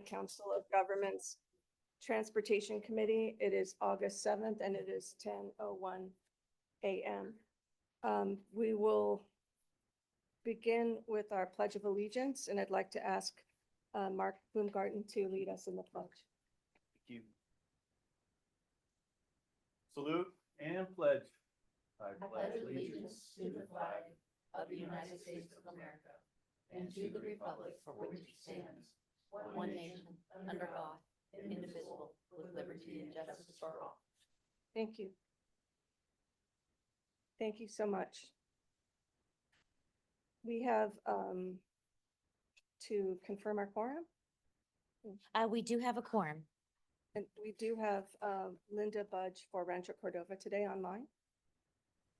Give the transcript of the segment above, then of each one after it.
Council of Governments Transportation Committee. It is August 7th and it is 10:01 a.m. We will begin with our Pledge of Allegiance, and I'd like to ask Mark Bloomgarten to lead us in the pledge. Thank you. Salute and pledge. I pledge allegiance to the flag of the United States of America and to the republic for which it stands, one nation, under God, indivisible, with liberty and justice for all. Thank you. Thank you so much. We have to confirm our quorum, We do have a quorum. and we do have Linda Budge for Rancho Cordova today online.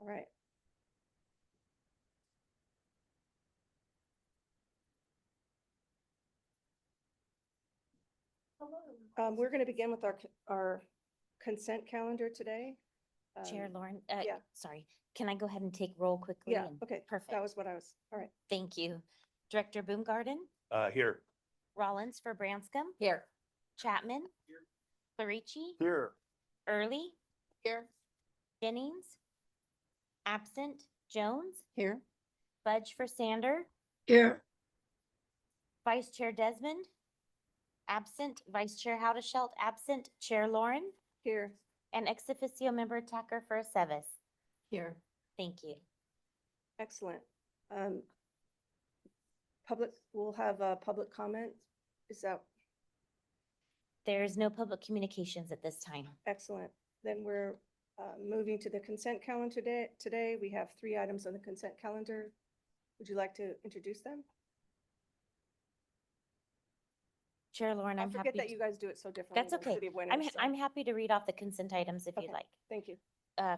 All right. We're going to begin with our consent calendar today. Chair Lauren, yeah. sorry, can I go ahead and take roll quickly? Yeah, and- okay. Perfect. That was what I was, all right. Thank you. Director Boomgarden, Here. Rollins for Branscombe, Here. Chapman, Clarici, Here. Early, Here. Jennings, absent, Jones, Here. Budge for Sander, Here. Vice Chair Desmond, absent, Vice Chair Howdeschelt, absent, Chair Lauren, Here, and ex officio member Tucker for Sevis. Here. Thank you. excellent. We'll have a public comment. Is that There is no public communications at this time. excellent? Then we're moving to the consent calendar today. We have 3 items on the consent calendar. Would you like to introduce them? Chair Lauren, I I'm forget happy. that you guys do it so differently. That's than okay. City of Winter, I'm, so- I'm happy to read off the consent items if you'd Okay. like. Thank you.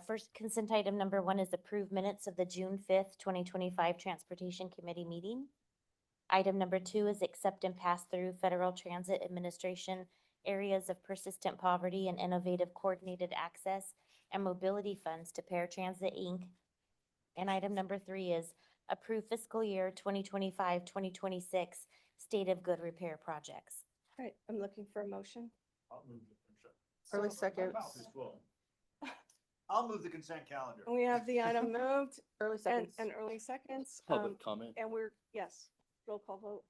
First consent item number 1 is approved minutes of the June 5th, 2025 Transportation Committee meeting. Item number 2 is accept and pass through Federal Transit Administration areas of persistent poverty and innovative coordinated access and mobility funds to Paratransit Inc. And item number 3 is approve fiscal year 2025-2026 state of good repair projects. All right, I'm looking for a motion. Early second. I'll move the consent calendar. And we have the item moved Early and early seconds. Public comment. And we're, yes, roll call vote.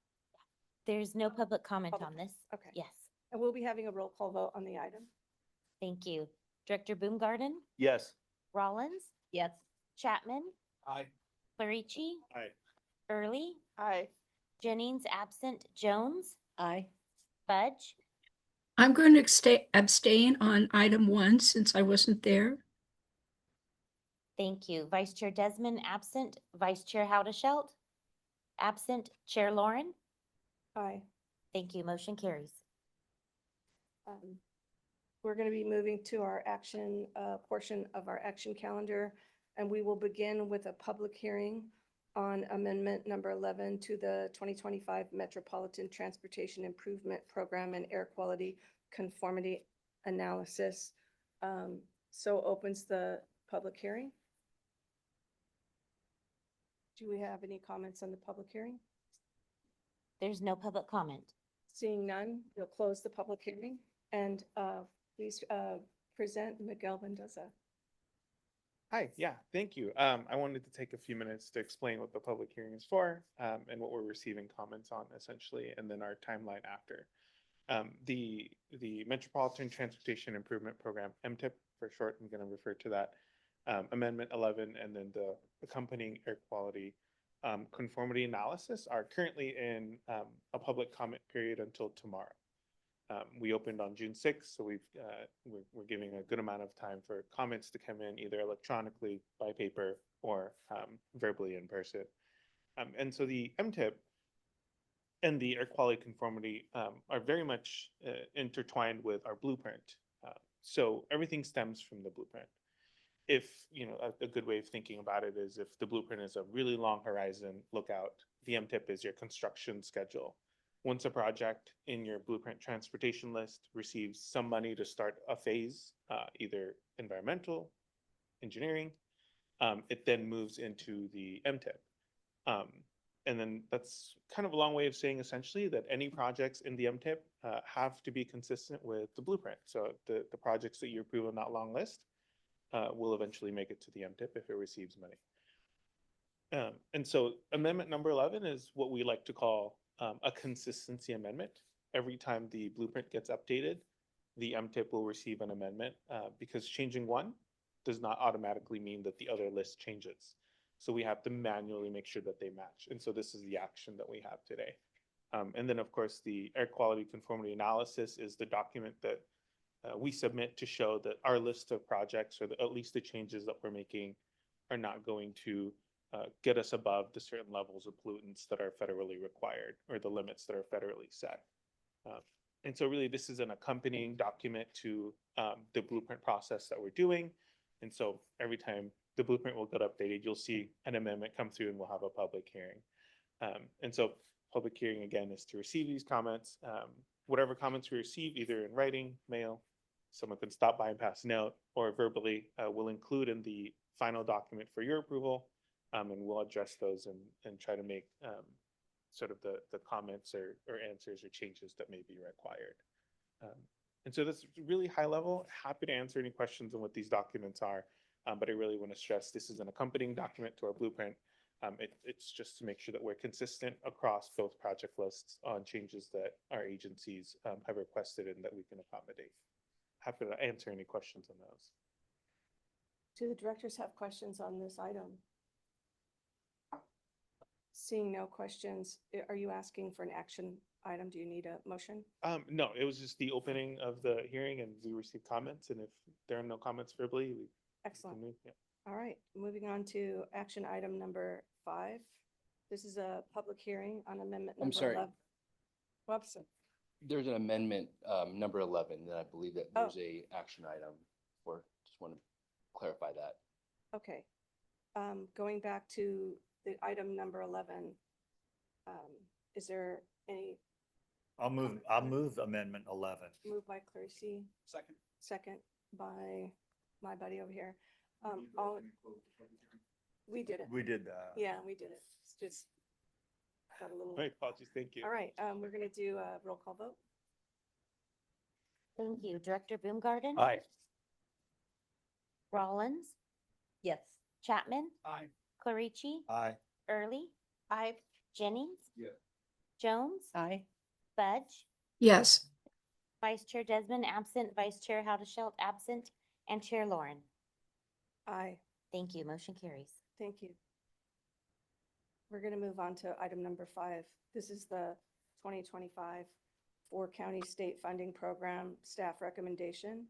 There's no public comment Public- on this. Okay. Yes, And we'll be having a roll call vote on the item. thank you. Director Boomgarden, Yes. Rollins, Yes. Chapman, Aye. Clarici, Aye. Early, Aye. Jennings absent, Jones, Aye. Budge, I'm going to abstain on item 1 since I wasn't there. thank you. Vice Chair Desmond absent, Vice Chair Howdeschelt, absent, Chair Lauren, Aye. thank you. Motion carries. We're going to be moving to our action portion of our action calendar, and we will begin with a public hearing on amendment number 11 to the 2025 Metropolitan Transportation Improvement Program and Air Quality Conformity Analysis. So opens the public hearing. Do we have any comments on the public hearing? There's no public comment. Seeing none, we'll close the public hearing and please present Miguel Mendoza. Hi, yeah, thank you. I wanted to take a few minutes to explain what the public hearing is for, and what we're receiving comments on essentially, and then our timeline after. The Metropolitan Transportation Improvement Program, MTIP for short, I'm gonna refer to that, Amendment 11, and then the accompanying air quality conformity analysis are currently in a public comment period until tomorrow. We opened on June 6th, so we're giving a good amount of time for comments to come in either electronically, by paper, or verbally in person. And so the MTIP and the air quality conformity are very much intertwined with our blueprint. So everything stems from the blueprint. If, you know, a good way of thinking about it is if the blueprint is a really long horizon lookout, the MTIP is your construction schedule. Once a project in your blueprint transportation list receives some money to start a phase, either environmental, engineering, it then moves into the MTIP. And then that's kind of a long way of saying essentially that any projects in the MTIP have to be consistent with the blueprint. So the projects that you approve on that long list will eventually make it to the MTIP if it receives money. And so amendment number 11 is what we like to call a consistency amendment. Every time the blueprint gets updated, the MTIP will receive an amendment because changing one does not automatically mean that the other list changes. So we have to manually make sure that they match. And so this is the action that we have today. And then of course, the air quality conformity analysis is the document that we submit to show that our list of projects, or at least the changes that we're making, are not going to get us above the certain levels of pollutants that are federally required, or the limits that are federally set. And so really this is an accompanying document to the blueprint process that we're doing. And so every time the blueprint will get updated, you'll see an amendment come through and we'll have a public hearing. And so public hearing again is to receive these comments. Whatever comments we receive, either in writing, mail, someone can stop by and pass a note, or verbally, we'll include in the final document for your approval. And we'll address those and try to make sort of the comments or answers or changes that may be required. And so that's really high level. Happy to answer any questions on what these documents are, but I really want to stress this is an accompanying document to our blueprint. It's just to make sure that we're consistent across both project lists on changes that our agencies have requested and that we can accommodate. Happy to answer any questions on those. Do the directors have questions on this item? Seeing no questions, are you asking for an action item? Do you need a motion? No, it was just the opening of the hearing and we received comments, and if there are no comments verbally, we can Excellent. move. Yeah. All right, moving on to action item number 5. This is a public hearing on amendment I'm number sorry. 11. Whoops, There's an amendment, number 11, that I believe that Oh. there's a action item for. Just want to clarify that. okay. Going back to the item number 11, is there any I'll move amendment 11. move by Clarice, Second. second by my buddy over here? We did it. We did that. Yeah, we did it. It's just got a little. All right, apologies, thank you. All right, we're gonna do a roll call vote. Thank you. Director Boomgarden. Aye. Rollins, Yes. Chapman, Aye. Clarici, Aye. Early, Aye. Jennings. Yes. Jones, Aye. Fudge, Yes, Vice Chair Desmond absent, Vice Chair Haudashelt absent, and Chair Lauren. Aye. Thank you. Motion carries. Thank you. We're going to move on to item number 5. This is the 2025 4-county state funding program staff recommendation,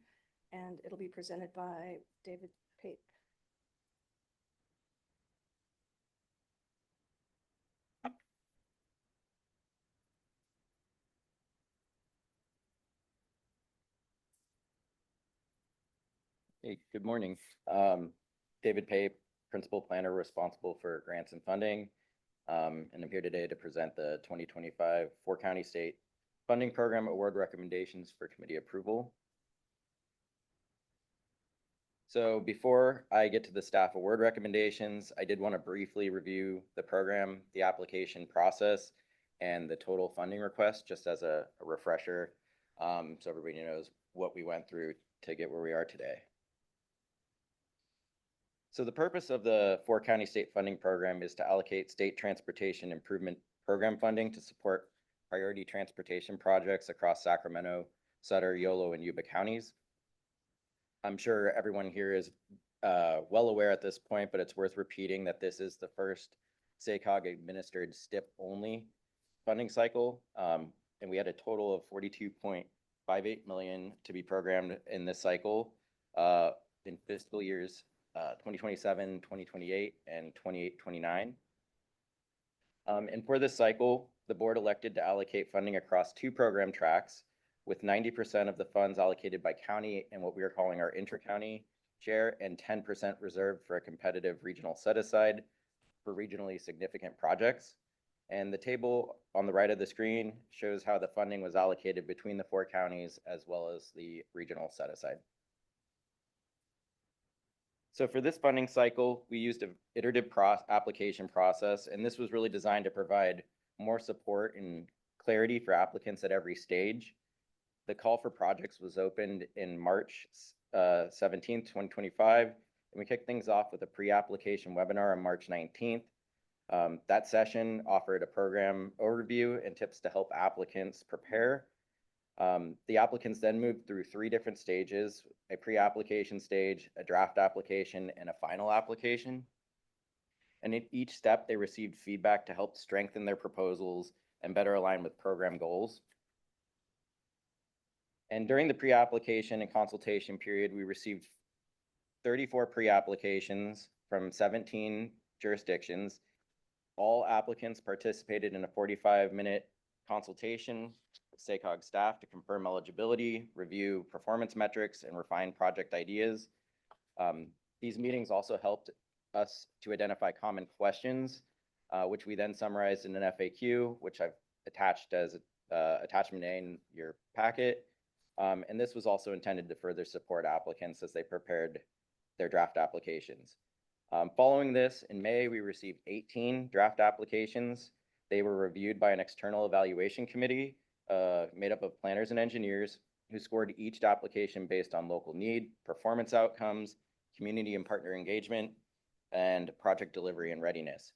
and it'll be presented by David Pape. Hey, good morning. David Pape, Principal Planner responsible for grants and funding. And I'm here today to present the 2025 4-county state funding program award recommendations for committee approval. So before I get to the staff award recommendations, I did want to briefly review the program, the application process, and the total funding request, just as a refresher, so everybody knows what we went through to get where we are today. So the purpose of the 4-county state funding program is to allocate state transportation improvement program funding to support priority transportation projects across Sacramento, Sutter, Yolo, and Yuba counties. I'm sure everyone here is well aware at this point, but it's worth repeating that this is the first SACOG administered STIP only funding cycle. And we had a total of 42.58 million to be programmed in this cycle in fiscal years 2027, 2028, and 28, 29. And for this cycle, the board elected to allocate funding across 2 program tracks, with 90% of the funds allocated by county and what we are calling our inter-county share, and 10% reserved for a competitive regional set-aside for regionally significant projects. And the table on the right of the screen shows how the funding was allocated between the 4 counties as well as the regional set-aside. So for this funding cycle, we used an iterative application process, and this was really designed to provide more support and clarity for applicants at every stage. The call for projects was opened in March 17th, 2025, and we kicked things off with a pre-application webinar on March 19th. That session offered a program overview and tips to help applicants prepare. The applicants then moved through 3 different stages: a pre-application stage, a draft application, and a final application. And in each step, they received feedback to help strengthen their proposals and better align with program goals. And during the pre-application and consultation period, we received 34 pre-applications from 17 jurisdictions. All applicants participated in a 45-minute consultation with SACOG staff to confirm eligibility, review performance metrics, and refine project ideas. These meetings also helped us to identify common questions, which we then summarized in an FAQ, which I've attached as attachment A in your packet. And this was also intended to further support applicants as they prepared their draft applications. Following this, in May, we received 18 draft applications. They were reviewed by an external evaluation committee made up of planners and engineers who scored each application based on local need, performance outcomes, community and partner engagement, and project delivery and readiness.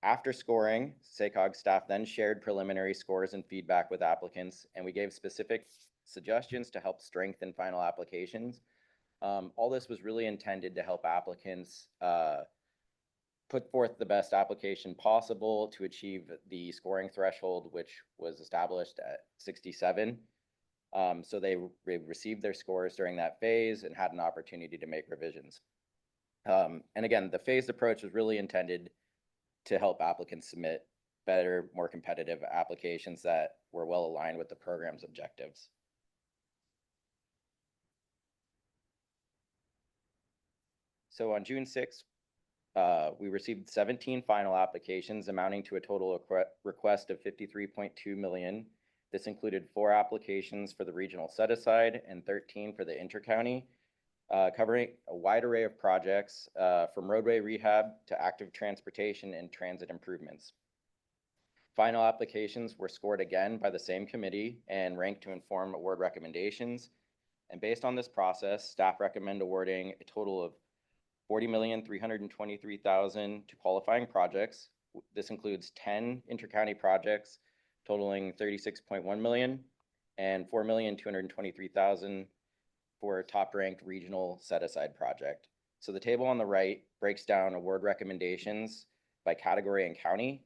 After scoring, SACOG staff then shared preliminary scores and feedback with applicants, and we gave specific suggestions to help strengthen final applications. All this was really intended to help applicants put forth the best application possible to achieve the scoring threshold, which was established at 67. So they received their scores during that phase and had an opportunity to make revisions. And again, the phased approach was really intended to help applicants submit better, more competitive applications that were well aligned with the program's objectives. So on June 6th, we received 17 final applications amounting to a total request of 53.2 million. This included 4 applications for the regional set-aside and 13 for the intercounty, covering a wide array of projects from roadway rehab to active transportation and transit improvements. Final applications were scored again by the same committee and ranked to inform award recommendations. And based on this process, staff recommend awarding a total of $40,323,000 to qualifying projects. This includes 10 intercounty projects totaling $36.1 million and $4,223,000 for a top-ranked regional set-aside project. So the table on the right breaks down award recommendations by category and county.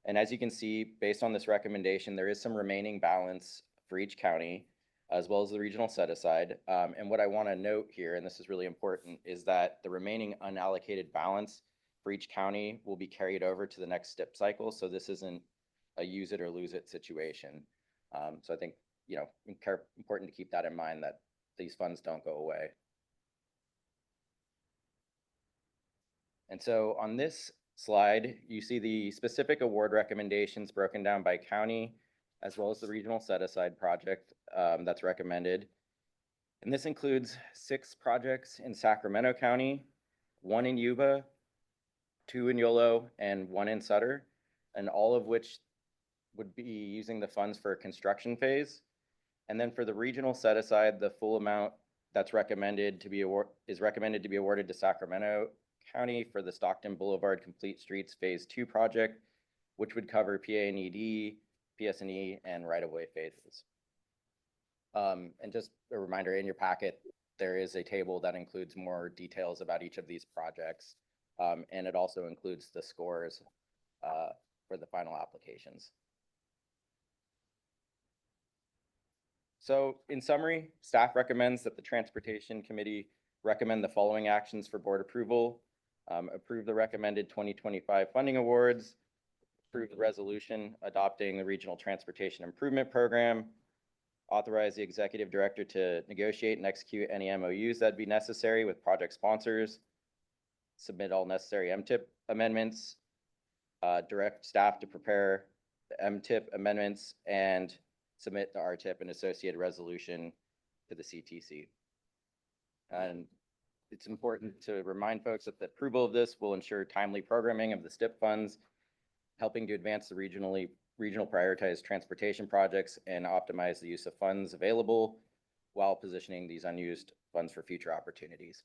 And as you can see, based on this recommendation, there is some remaining balance for each county, as well as the regional set-aside. And what I want to note here, and this is really important, is that the remaining unallocated balance for each county will be carried over to the next STIP cycle. So this isn't a use it or lose it situation. So I think, important to keep that in mind, that these funds don't go away. And so on this slide, you see the specific award recommendations broken down by county, as well as the regional set-aside project that's recommended. And this includes 6 projects in Sacramento County, 1 in Yuba, 2 in Yolo, and 1 in Sutter, and all of which would be using the funds for a construction phase. And then for the regional set-aside, the full amount that's recommended to be awarded to Sacramento County for the Stockton Boulevard Complete Streets Phase 2 project, which would cover PA&ED, PS&E, and right-of-way phases. And just a reminder, in your packet, there is a table that includes more details about each of these projects, and it also includes the scores for the final applications. So in summary, staff recommends that the Transportation Committee recommend the following actions for board approval: approve the recommended 2025 funding awards, approve the resolution adopting the Regional Transportation Improvement Program, authorize the executive director to negotiate and execute any MOUs that'd be necessary with project sponsors, submit all necessary MTIP amendments, direct staff to prepare the MTIP amendments, and submit the RTIP and associated resolution to the CTC. And it's important to remind folks that the approval of this will ensure timely programming of the STIP funds, helping to advance the regional prioritized transportation projects and optimize the use of funds available while positioning these unused funds for future opportunities.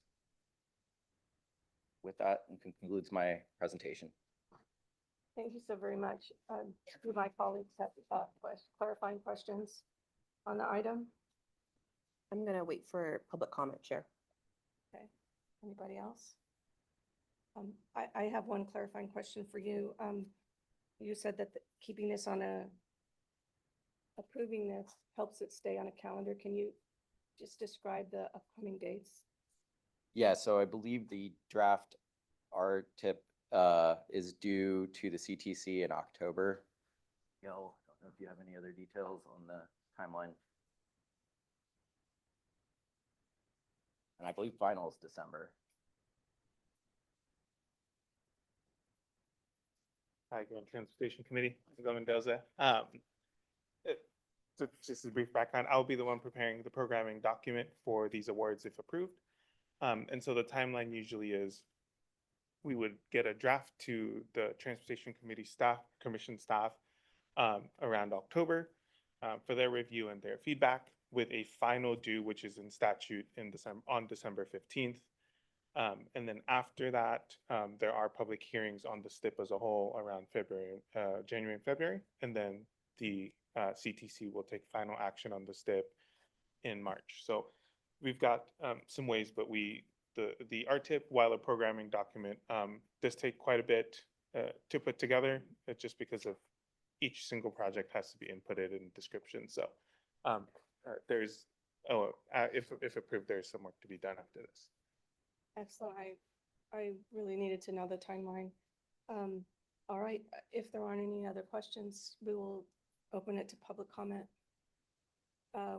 With that, concludes my presentation. Thank you so very much. Do my colleagues have clarifying questions on the item? I'm gonna wait for public comment, Chair. Okay, anybody else? I have one clarifying question for you. You said that keeping this on approving this helps it stay on a calendar. Can you just describe the upcoming dates? Yeah, so I believe the draft RTIP is due to the CTC in October. Gail, I don't know if you have any other details on the timeline. And I believe final is December. Hi, again, Transportation Committee, Go Mendoza. So just a brief background, I'll be the one preparing the programming document for these awards if approved. And so the timeline usually is we would get a draft to the Transportation Committee staff, Commission staff around October for their review and their feedback, with a final due, which is in statute in December 15th. And then after that, there are public hearings on the STIP as a whole around January and February. And then the CTC will take final action on the STIP in March. So we've got some ways, but the RTIP, while a programming document, does take quite a bit to put together, just because of each single project has to be inputted in description. So if approved, there's some work to be done after this. Excellent. I really needed to know the timeline. All right, if there aren't any other questions, we will open it to public comment.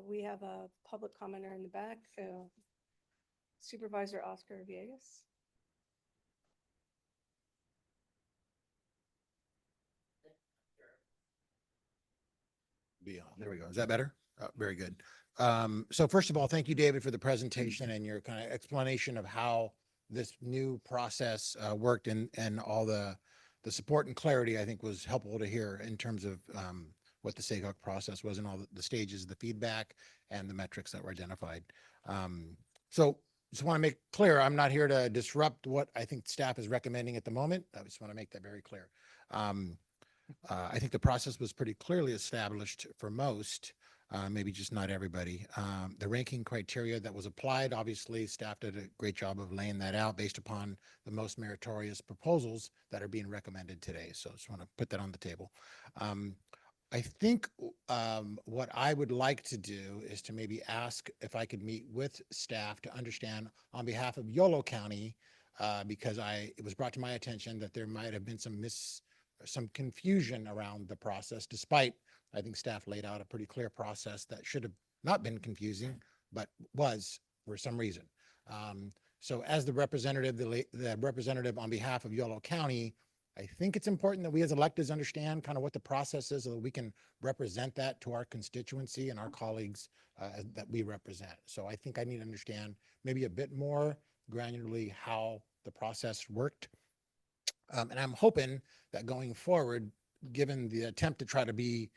We have a public commenter in the back, Supervisor Oscar Villegas. Beyond. There we go. Is that better? Very good. So first of all, thank you, David, for the presentation and your kind of explanation of how this new process worked, and all the support and clarity I think was helpful to hear in terms of what the SACOG process was and all the stages, the feedback and the metrics that were identified. So just want to make clear, I'm not here to disrupt what I think staff is recommending at the moment. I just want to make that very clear. I think the process was pretty clearly established for most, maybe just not everybody. The ranking criteria that was applied, obviously staff did a great job of laying that out based upon the most meritorious proposals that are being recommended today. So I just want to put that on the table. I think what I would like to do is to maybe ask if I could meet with staff to understand on behalf of Yolo County, because it was brought to my attention that there might have been some confusion around the process, despite I think staff laid out a pretty clear process that should have not been confusing, but was for some reason. So as the representative on behalf of Yolo County, I think it's important that we as electeds understand kind of what the process is so that we can represent that to our constituency and our colleagues that we represent. So I think I need to understand maybe a bit more granularly how the process worked. And I'm hoping that going forward, given the attempt to try to be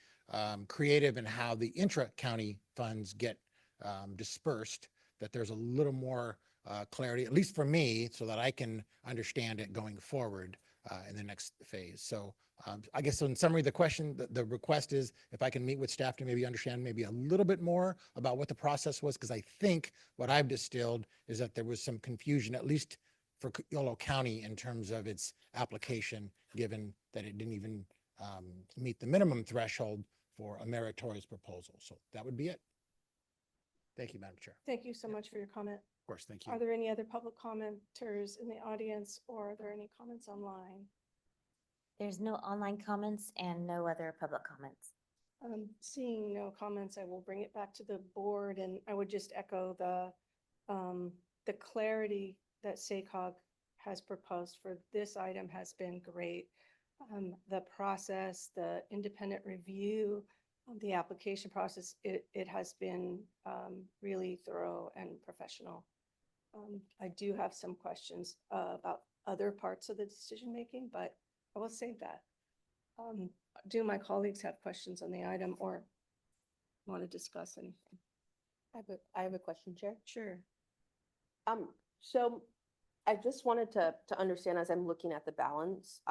creative in how the intra-county funds get dispersed, that there's a little more clarity, at least for me, so that I can understand it going forward in the next phase. So I guess in summary, the request is if I can meet with staff to maybe understand maybe a little bit more about what the process was, because I think what I've distilled is that there was some confusion, at least for Yolo County, in terms of its application, given that it didn't even meet the minimum threshold for a meritorious proposal. So that would be it. Thank you, Madam Chair. Thank you so much for your comment. Of course, thank you. Are there any other public commenters in the audience, or are there any comments online? There's no online comments and no other public comments. Seeing no comments, I will bring it back to the board, and I would just echo the clarity that SACOG has proposed for this item has been great. The process, the independent review of the application process, it has been really thorough and professional. I do have some questions about other parts of the decision-making, but I will save that. Do my colleagues have questions on the item or want to discuss anything? I have a question, Chair. Sure. So I just wanted to understand as I'm looking at the balance,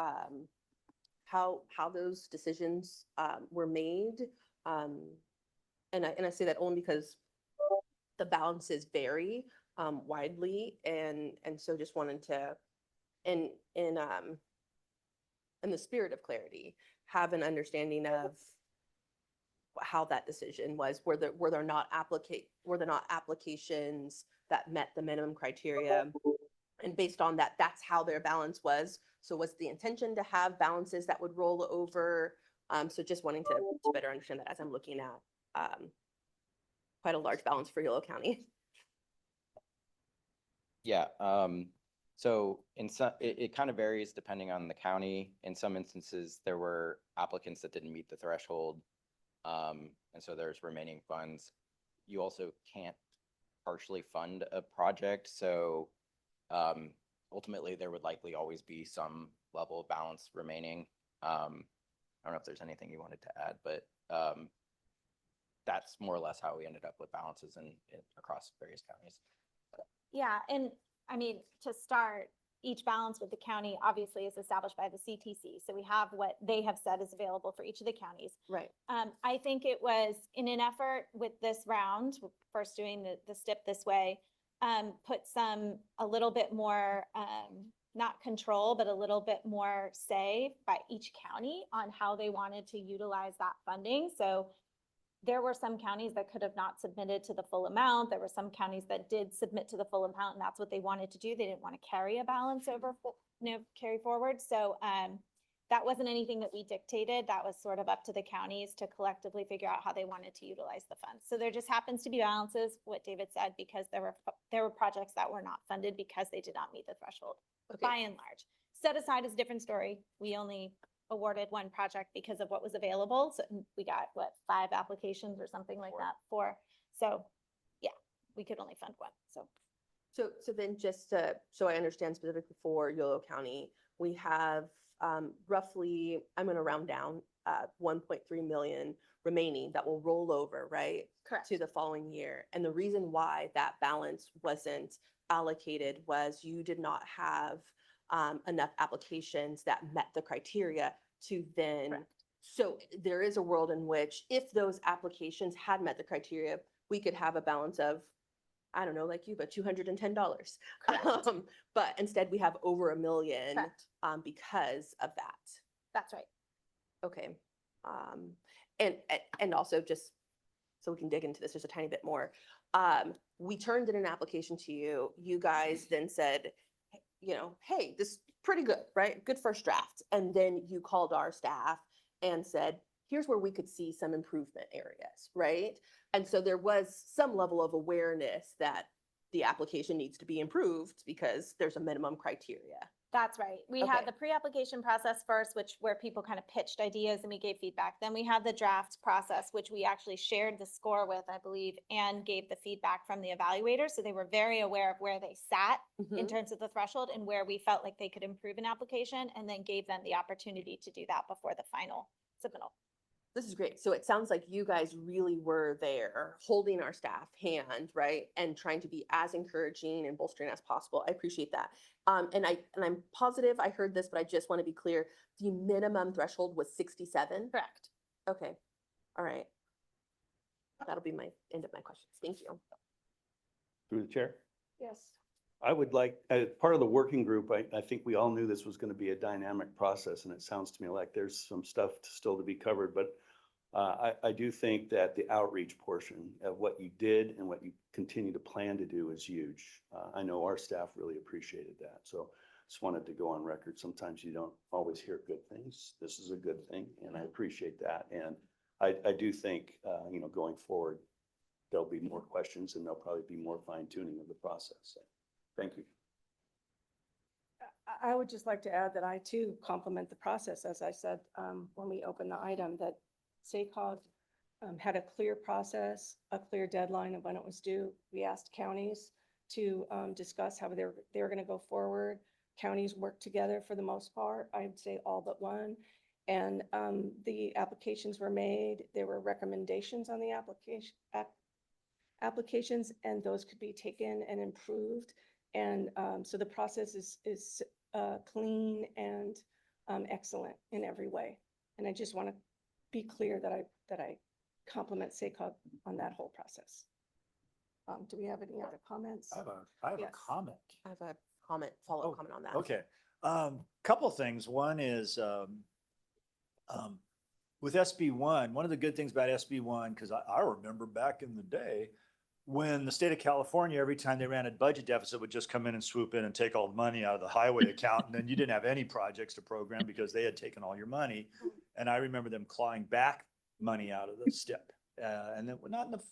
how those decisions, were made. And I say that only because the balances vary, widely, and so just wanted to, in the spirit of clarity, have an understanding of how that decision was. Were there not applications that met the minimum criteria? And based on that, that's how their balance was. So was the intention to have balances that would roll over? So just wanting to better understand that as I'm looking at quite a large balance for Yolo County. Yeah, so in some, it kind of varies depending on the county. In some instances, there were applicants that didn't meet the threshold. And so there's remaining funds. You also can't partially fund a project, so ultimately there would likely always be some level of balance remaining. I don't know if there's anything you wanted to add, but that's more or less how we ended up with balances across various counties. Yeah, and I mean, to start, each balance with the county obviously is established by the CTC. So we have what they have said is available for each of the counties. Right. I think it was in an effort with this round, first doing the STIP this way, put a little bit more, not control, but a little bit more say by each county on how they wanted to utilize that funding. So there were some counties that could have not submitted to the full amount. There were some counties that did submit to the full amount, and that's what they wanted to do. They didn't want to carry a balance over, carry forward. So that wasn't anything that we dictated. That was sort of up to the counties to collectively figure out how they wanted to utilize the funds. So there just happens to be balances, what David said, because there were projects that were not funded because they did not meet the threshold, by and large. Set aside is a different story. We only awarded one project because of what was available. So we got 5 applications or something like that, 4. So yeah, we could only fund one. So then just so I understand specifically for Yolo County, we have roughly, I'm going to round down, 1.3 million remaining that will roll over, right? Correct. To the following year. And the reason why that balance wasn't allocated was you did not have enough applications that met the criteria to then. Correct. So there is a world in which if those applications had met the criteria, we could have a balance of, I don't know, like you, but $210. Correct. But instead we have over 1 million Correct. because of that. That's right. Okay. And also just so we can dig into this just a tiny bit more. We turned in an application to you. You guys then said, hey, this is pretty good, right? Good first draft. And then you called our staff and said, here's where we could see some improvement areas, right? And so there was some level of awareness that the application needs to be improved because there's a minimum criteria. That's right. We Okay. had the pre-application process first, where people kind of pitched ideas and we gave feedback. Then we had the draft process, which we actually shared the score with, I believe, and gave the feedback from the evaluators. So they were very aware of where they sat in terms of the threshold and where we felt like they could improve an application, and then gave them the opportunity to do that before the final submittal. This is great. So it sounds like you guys really were there holding our staff hand, right? And trying to be as encouraging and bolstering as possible. I appreciate that. And I'm positive I heard this, but I just want to be clear. The minimum threshold was 67. Correct. Okay. All right. That'll be my end of my questions. Thank you. Through the chair. Yes. I would like, as part of the working group, I think we all knew this was going to be a dynamic process, and it sounds to me like there's some stuff still to be covered, but I do think that the outreach portion of what you did and what you continue to plan to do is huge. I know our staff really appreciated that. So just wanted to go on record. Sometimes you don't always hear good things. This is a good thing, and I appreciate that. And I do think, going forward, there'll be more questions and there'll probably be more fine tuning of the process. So, thank you. I would just like to add that I too compliment the process, as I said, when we opened the item, that SACOG had a clear process, a clear deadline of when it was due. We asked counties to discuss how they're going to go forward. Counties work together for the most part, I'd say all but one. And the applications were made, there were recommendations on the applications, and those could be taken and improved. And so the process is clean and excellent in every way. And I just want to be clear that I compliment SACOG on that whole process. Do we have any other comments? I have a Yes. comment. I have a follow-up Oh, comment on that. Okay, couple things. One is, with SB1, one of the good things about SB1, because I remember back in the day, when the state of California, every time they ran a budget deficit, would just come in and swoop in and take all the money out of the highway account, and then you didn't have any projects to program because they had taken all your money. And I remember them clawing back money out of the STIP, and then not in the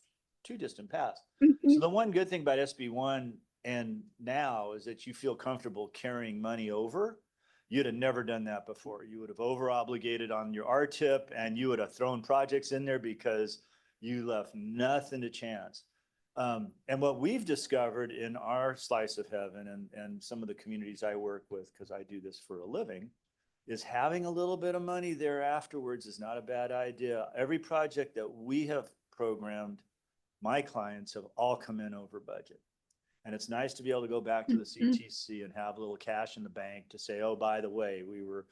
too distant past. So the one good thing about SB1 and now is that you feel comfortable carrying money over. You'd have never done that before. You would have over obligated on your RTIP, and you would have thrown projects in there because you left nothing to chance. And what we've discovered in our slice of heaven and some of the communities I work with, because I do this for a living, is having a little bit of money there afterwards is not a bad idea. Every project that we have programmed, my clients have all come in over budget. And it's nice to be able to go back to the CTC and have a little cash in the bank to say, oh, by the way, we were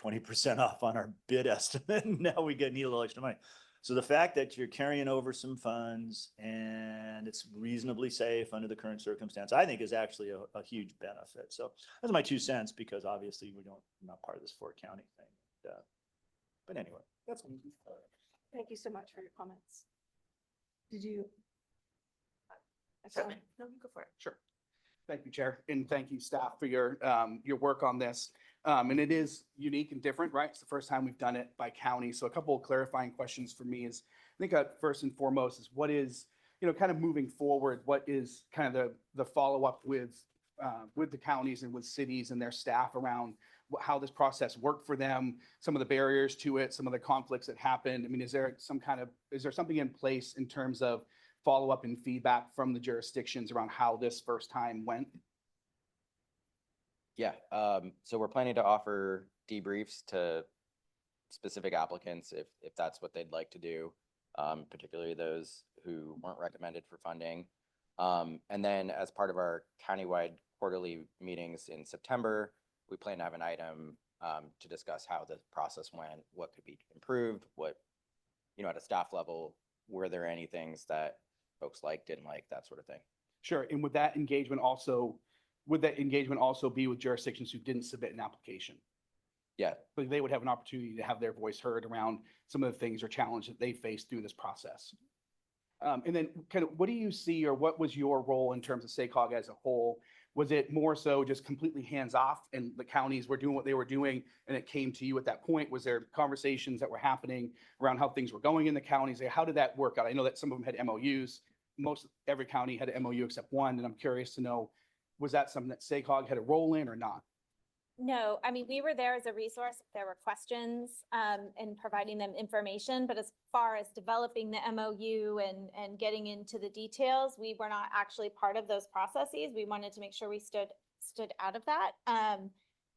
20% off on our bid estimate, and now we need a little extra money. So the fact that you're carrying over some funds and it's reasonably safe under the current circumstance, I think is actually a huge benefit. So that's my 2 cents, because obviously we're not part of this 4-county thing. But anyway, that's. Thank you so much for your comments. Did you? Certainly. No, you go for it. Sure. Thank you, Chair, and thank you, staff, for your work on this. And it is unique and different, right? It's the first time we've done it by county. So a couple of clarifying questions for me is, I think first and foremost is what is, kind of moving forward, what is kind of the follow-up with the counties and with cities and their staff around how this process worked for them, some of the barriers to it, some of the conflicts that happened. I mean, is there something in place in terms of follow-up and feedback from the jurisdictions around how this first time went? Yeah, so we're planning to offer debriefs to specific applicants if that's what they'd like to do, particularly those who weren't recommended for funding. And then as part of our countywide quarterly meetings in September, we plan to have an item to discuss how the process went, what could be improved, what, at a staff level, were there any things that folks liked, didn't like, that sort of thing. Sure, and would that engagement also be with jurisdictions who didn't submit an application? Yeah. But they would have an opportunity to have their voice heard around some of the things or challenges that they faced through this process. And then kind of what do you see, or what was your role in terms of SACOG as a whole? Was it more so just completely hands off and the counties were doing what they were doing and it came to you at that point? Was there conversations that were happening around how things were going in the counties? How did that work out? I know that some of them had MOUs. Every county had an MOU except one, and I'm curious to know, was that something that SACOG had a role in or not? No, I mean, we were there as a resource if there were questions and providing them information. But as far as developing the MOU and getting into the details, we were not actually part of those processes. We wanted to make sure we stood out of that.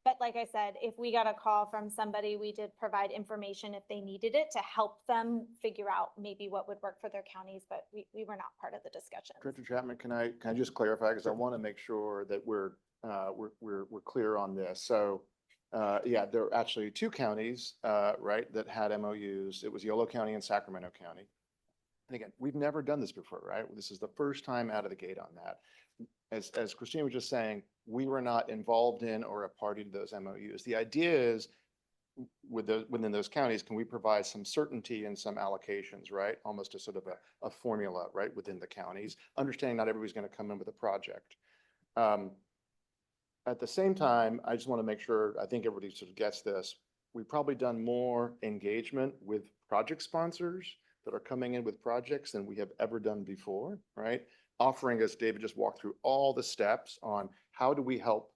But like I said, if we got a call from somebody, we did provide information if they needed it to help them figure out maybe what would work for their counties. But we were not part of the discussion. Director Chapman, can I just clarify, because I want to make sure that we're clear on this. So, yeah, there are actually 2 counties, right, that had MOUs. It was Yolo County and Sacramento County. And again, we've never done this before, right? This is the first time out of the gate on that. As Christine was just saying, we were not involved in or a party to those MOUs. The idea is within those counties, can we provide some certainty and some allocations, right? Almost a sort of a formula, right, within the counties, understanding not everybody's going to come in with a project. At the same time, I just want to make sure, I think everybody sort of gets this. We've probably done more engagement with project sponsors that are coming in with projects than we have ever done before, right? Offering us, David just walked through all the steps on how do we help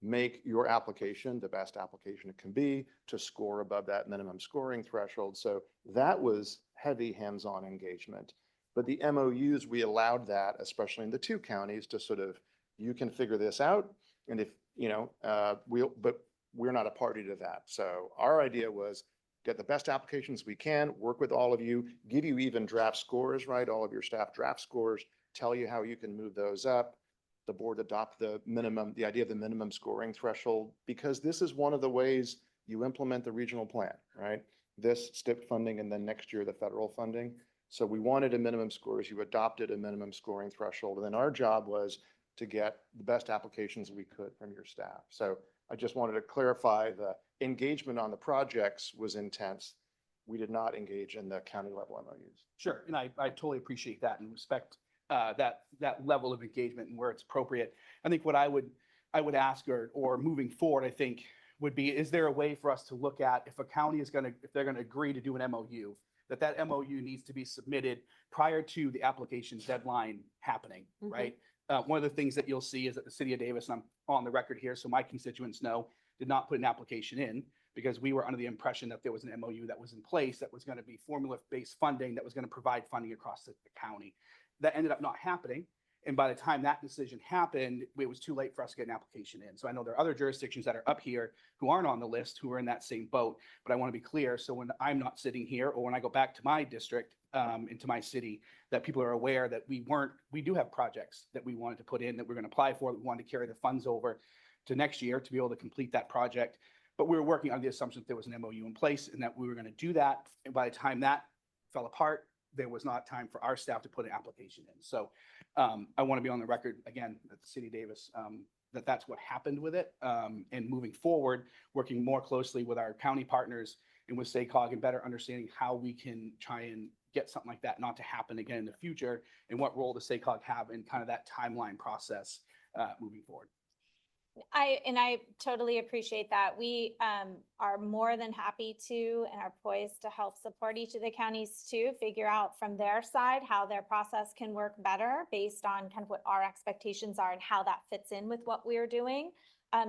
make your application the best application it can be to score above that minimum scoring threshold. So that was heavy hands-on engagement. But the MOUs, we allowed that, especially in the two counties, to sort of, you can figure this out. And if, but we're not a party to that. So our idea was get the best applications we can, work with all of you, give you even draft scores, right? All of your staff draft scores, tell you how you can move those up. The board adopt the idea of the minimum scoring threshold, because this is one of the ways you implement the regional plan, right? This STIP funding and then next year, the federal funding. So we wanted a minimum scores, you adopted a minimum scoring threshold. And then our job was to get the best applications we could from your staff. So I just wanted to clarify the engagement on the projects was intense. We did not engage in the county level MOUs. Sure, and I totally appreciate that and respect that level of engagement and where it's appropriate. I think what I would ask or moving forward, I think would be, is there a way for us to look at if a county is if they're gonna agree to do an MOU, that MOU needs to be submitted prior to the application deadline happening, right? One of the things that you'll see is that the city of Davis, and I'm on the record here, so my constituents know, did not put an application in because we were under the impression that there was an MOU that was in place that was going to be formula-based funding that was going to provide funding across the county. That ended up not happening. And by the time that decision happened, it was too late for us to get an application in. So I know there are other jurisdictions that are up here who aren't on the list who are in that same boat. But I want to be clear. So when I'm not sitting here or when I go back to my district, into my city, that people are aware that we do have projects that we wanted to put in that we're going to apply for. We wanted to carry the funds over to next year to be able to complete that project. But we were working on the assumption that there was an MOU in place and that we were going to do that. And by the time that fell apart, there was not time for our staff to put an application in. So I want to be on the record again at the City of Davis that that's what happened with it. And moving forward, working more closely with our county partners and with SACOG and better understanding how we can try and get something like that not to happen again in the future, and what role does SACOG have in kind of that timeline process moving forward. I totally appreciate that. We are more than happy to and are poised to help support each of the counties to figure out from their side how their process can work better based on kind of what our expectations are and how that fits in with what we're doing.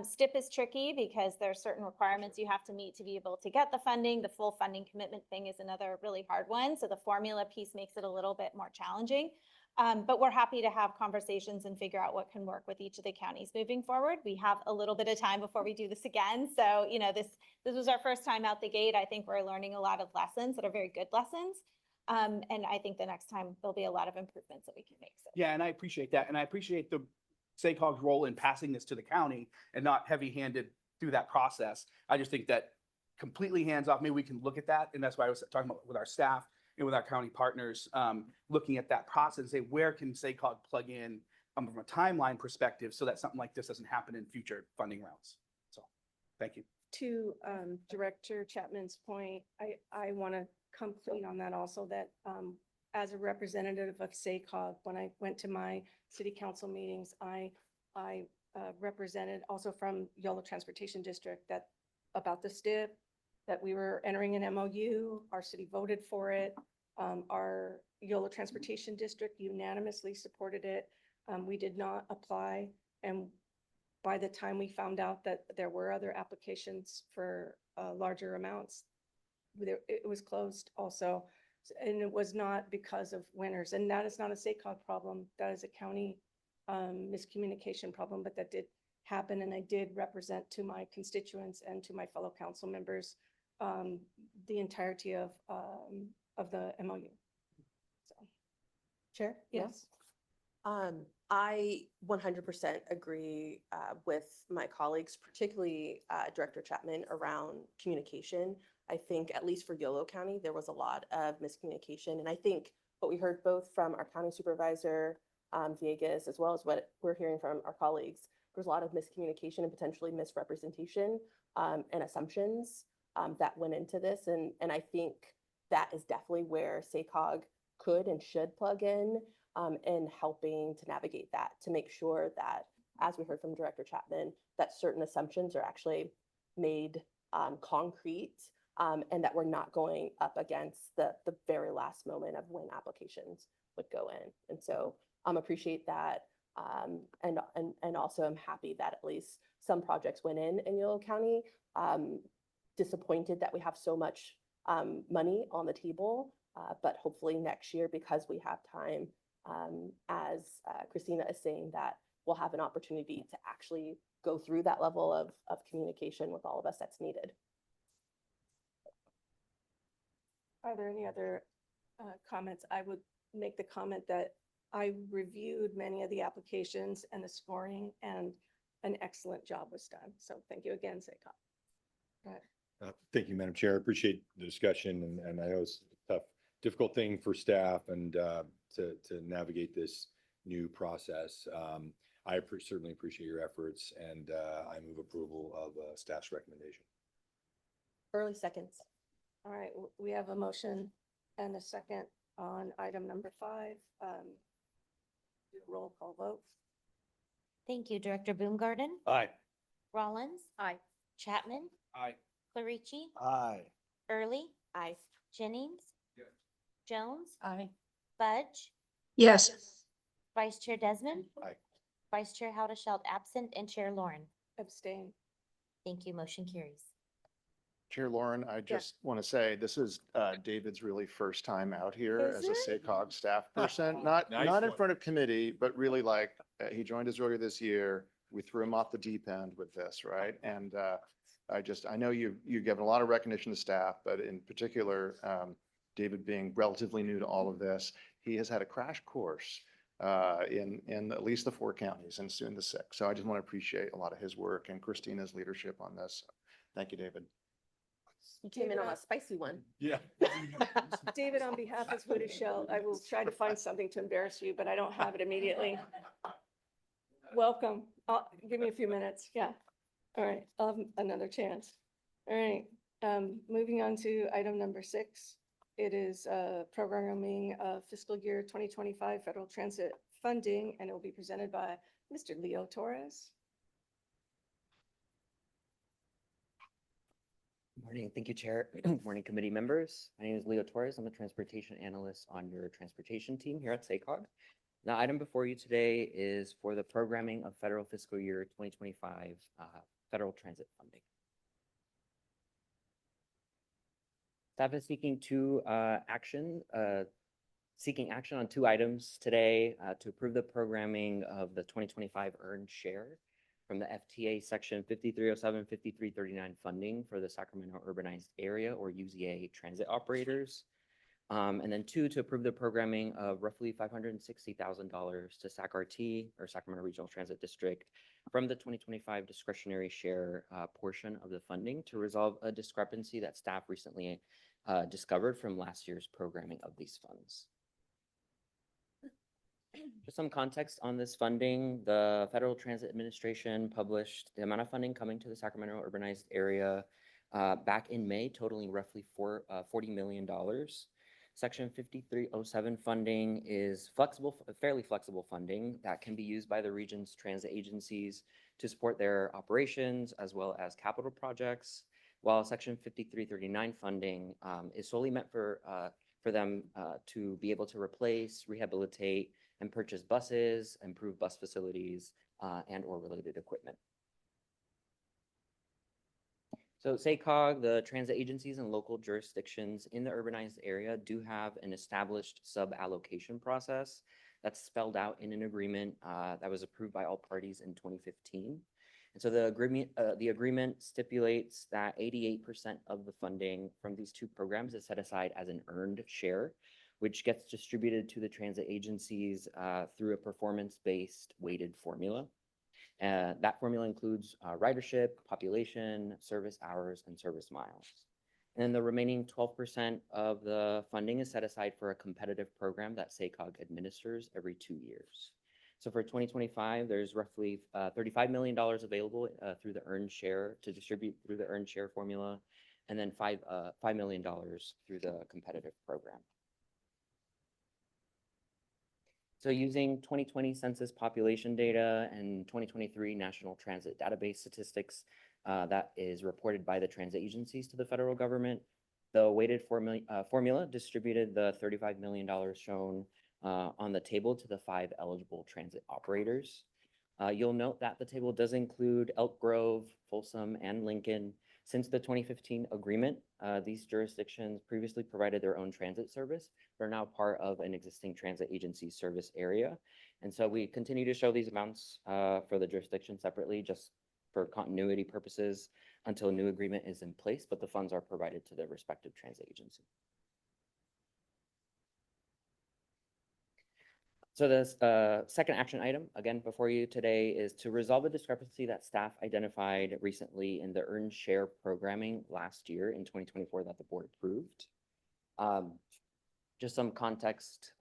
STIP is tricky because there are certain requirements you have to meet to be able to get the funding. The full funding commitment thing is another really hard one. So the formula piece makes it a little bit more challenging. But we're happy to have conversations and figure out what can work with each of the counties moving forward. We have a little bit of time before we do this again. So, this was our first time out the gate. I think we're learning a lot of lessons that are very good lessons. And I think the next time there'll be a lot of improvements that we can make. So. Yeah, and I appreciate that. And I appreciate the SACOG's role in passing this to the county and not heavy-handed through that process. I just think that completely hands-off, maybe we can look at that. And that's why I was talking about with our staff and with our county partners, looking at that process and say, where can SACOG plug in from a timeline perspective so that something like this doesn't happen in future funding rounds. So, thank you. To Director Chapman's point, I want to come clean on that also, that as a representative of SACOG, when I went to my city council meetings, I represented also from Yolo Transportation District that about the STIP, that we were entering an MOU, our city voted for it. Our Yolo Transportation District unanimously supported it. We did not apply. And by the time we found out that there were other applications for larger amounts, it was closed also. And it was not because of winners. And that is not a SACOG problem. That is a county miscommunication problem, but that did happen. And I did represent to my constituents and to my fellow council members the entirety of the MOU. So, Chair? yes. I 100% agree with my colleagues, particularly Director Chapman, around communication. I think at least for Yolo County, there was a lot of miscommunication. And I think what we heard both from our county supervisor, Villegas, as well as what we're hearing from our colleagues, there's a lot of miscommunication and potentially misrepresentation and assumptions that went into this. And I think that is definitely where SACOG could and should plug in helping to navigate that, to make sure that, as we heard from Director Chapman, that certain assumptions are actually made concrete and that we're not going up against the very last moment of when applications would go in. And so appreciate that. And also I'm happy that at least some projects went in Yolo County. Disappointed that we have so much money on the table But hopefully next year, because we have time, as Christina is saying, that we'll have an opportunity to actually go through that level of communication with all of us that's needed. Are there any other comments? I would make the comment that I reviewed many of the applications and the scoring, and an excellent job was done. So thank you again, SACOG. Go ahead. Thank you, Madam Chair. I appreciate the discussion, and I know it's a tough, difficult thing for staff and to navigate this new process. I certainly appreciate your efforts, and I move approval of staff's recommendation. Early seconds. All right, we have a motion and a second on item number 5. Do a roll call vote. Thank you. Director Boomgarden, Aye. Rollins, Aye. Chapman, Aye. Clarici, Aye. Early, Aye. Jennings, Yes. Jones, Aye. Fudge, Yes, Vice Chair Desmond, Aye. Vice Chair Howdeshelt absent, and Chair Lauren. Abstain. Thank you. Motion carries. Chair Lauren, I just want to say, this is David's really first time out here Is as a it? SACOG staff person, not Nice in one. front of committee, but really like, he joined us earlier this year. We threw him off the deep end with this, right? And I know you've given a lot of recognition to staff, but in particular, David being relatively new to all of this, he has had a crash course in at least the 4 counties and soon the 6. So I just want to appreciate a lot of his work and Christina's leadership on this. Thank you, David. You came in on a spicy one. Yeah. David, on behalf of Hood Shell, I will try to find something to embarrass you, but I don't have it immediately. Welcome. Give me a few minutes. Yeah. All right. I'll have another chance. All right. Moving on to item number 6. It is programming of fiscal year 2025 federal transit funding, and it will be presented by Mr. Leo Torres. Morning. Thank you, Chair. Morning, committee members. My name is Leo Torres. I'm a transportation analyst on your transportation team here at SACOG. The item before you today is for the programming of federal fiscal year 2025 federal transit funding. Staff is seeking action on 2 items today to approve the programming of the 2025 earned share from the FTA section 5307, 5339 funding for the Sacramento Urbanized Area, or UZA, transit operators. And then 2, to approve the programming of roughly $560,000 to SAC-RT, or Sacramento Regional Transit District, from the 2025 discretionary share portion of the funding to resolve a discrepancy that staff recently discovered from last year's programming of these funds. Just some context on this funding, the Federal Transit Administration published the amount of funding coming to the Sacramento Urbanized Area back in May, totaling roughly $40 million. Section 5307 funding is fairly flexible funding that can be used by the region's transit agencies to support their operations as well as capital projects, while Section 5339 funding is solely meant for them to be able to replace, rehabilitate, and purchase buses, improve bus facilities, and or related equipment. So SACOG, the transit agencies and local jurisdictions in the urbanized area do have an established sub-allocation process that's spelled out in an agreement that was approved by all parties in 2015. And so the agreement stipulates that 88% of the funding from these 2 programs is set aside as an earned share, which gets distributed to the transit agencies through a performance-based weighted formula. That formula includes ridership, population, service hours, and service miles. And the remaining 12% of the funding is set aside for a competitive program that SACOG administers every 2 years. So for 2025, there's roughly $35 million available through the earned share to distribute through the earned share formula, and then $5 million through the competitive program. So using 2020 census population data and 2023 National Transit Database statistics that is reported by the transit agencies to the federal government, the weighted formula distributed the $35 million shown on the table to the 5 eligible transit operators. You'll note that the table does include Elk Grove, Folsom, and Lincoln, Since the 2015 agreement, these jurisdictions previously provided their own transit service. They're now part of an existing transit agency service area. And so we continue to show these amounts for the jurisdiction separately, just for continuity purposes until a new agreement is in place, but the funds are provided to the respective transit agency. So the second action item, again, before you today, is to resolve a discrepancy that staff identified recently in the Earn Share programming last year in 2024 that the board approved. Just some context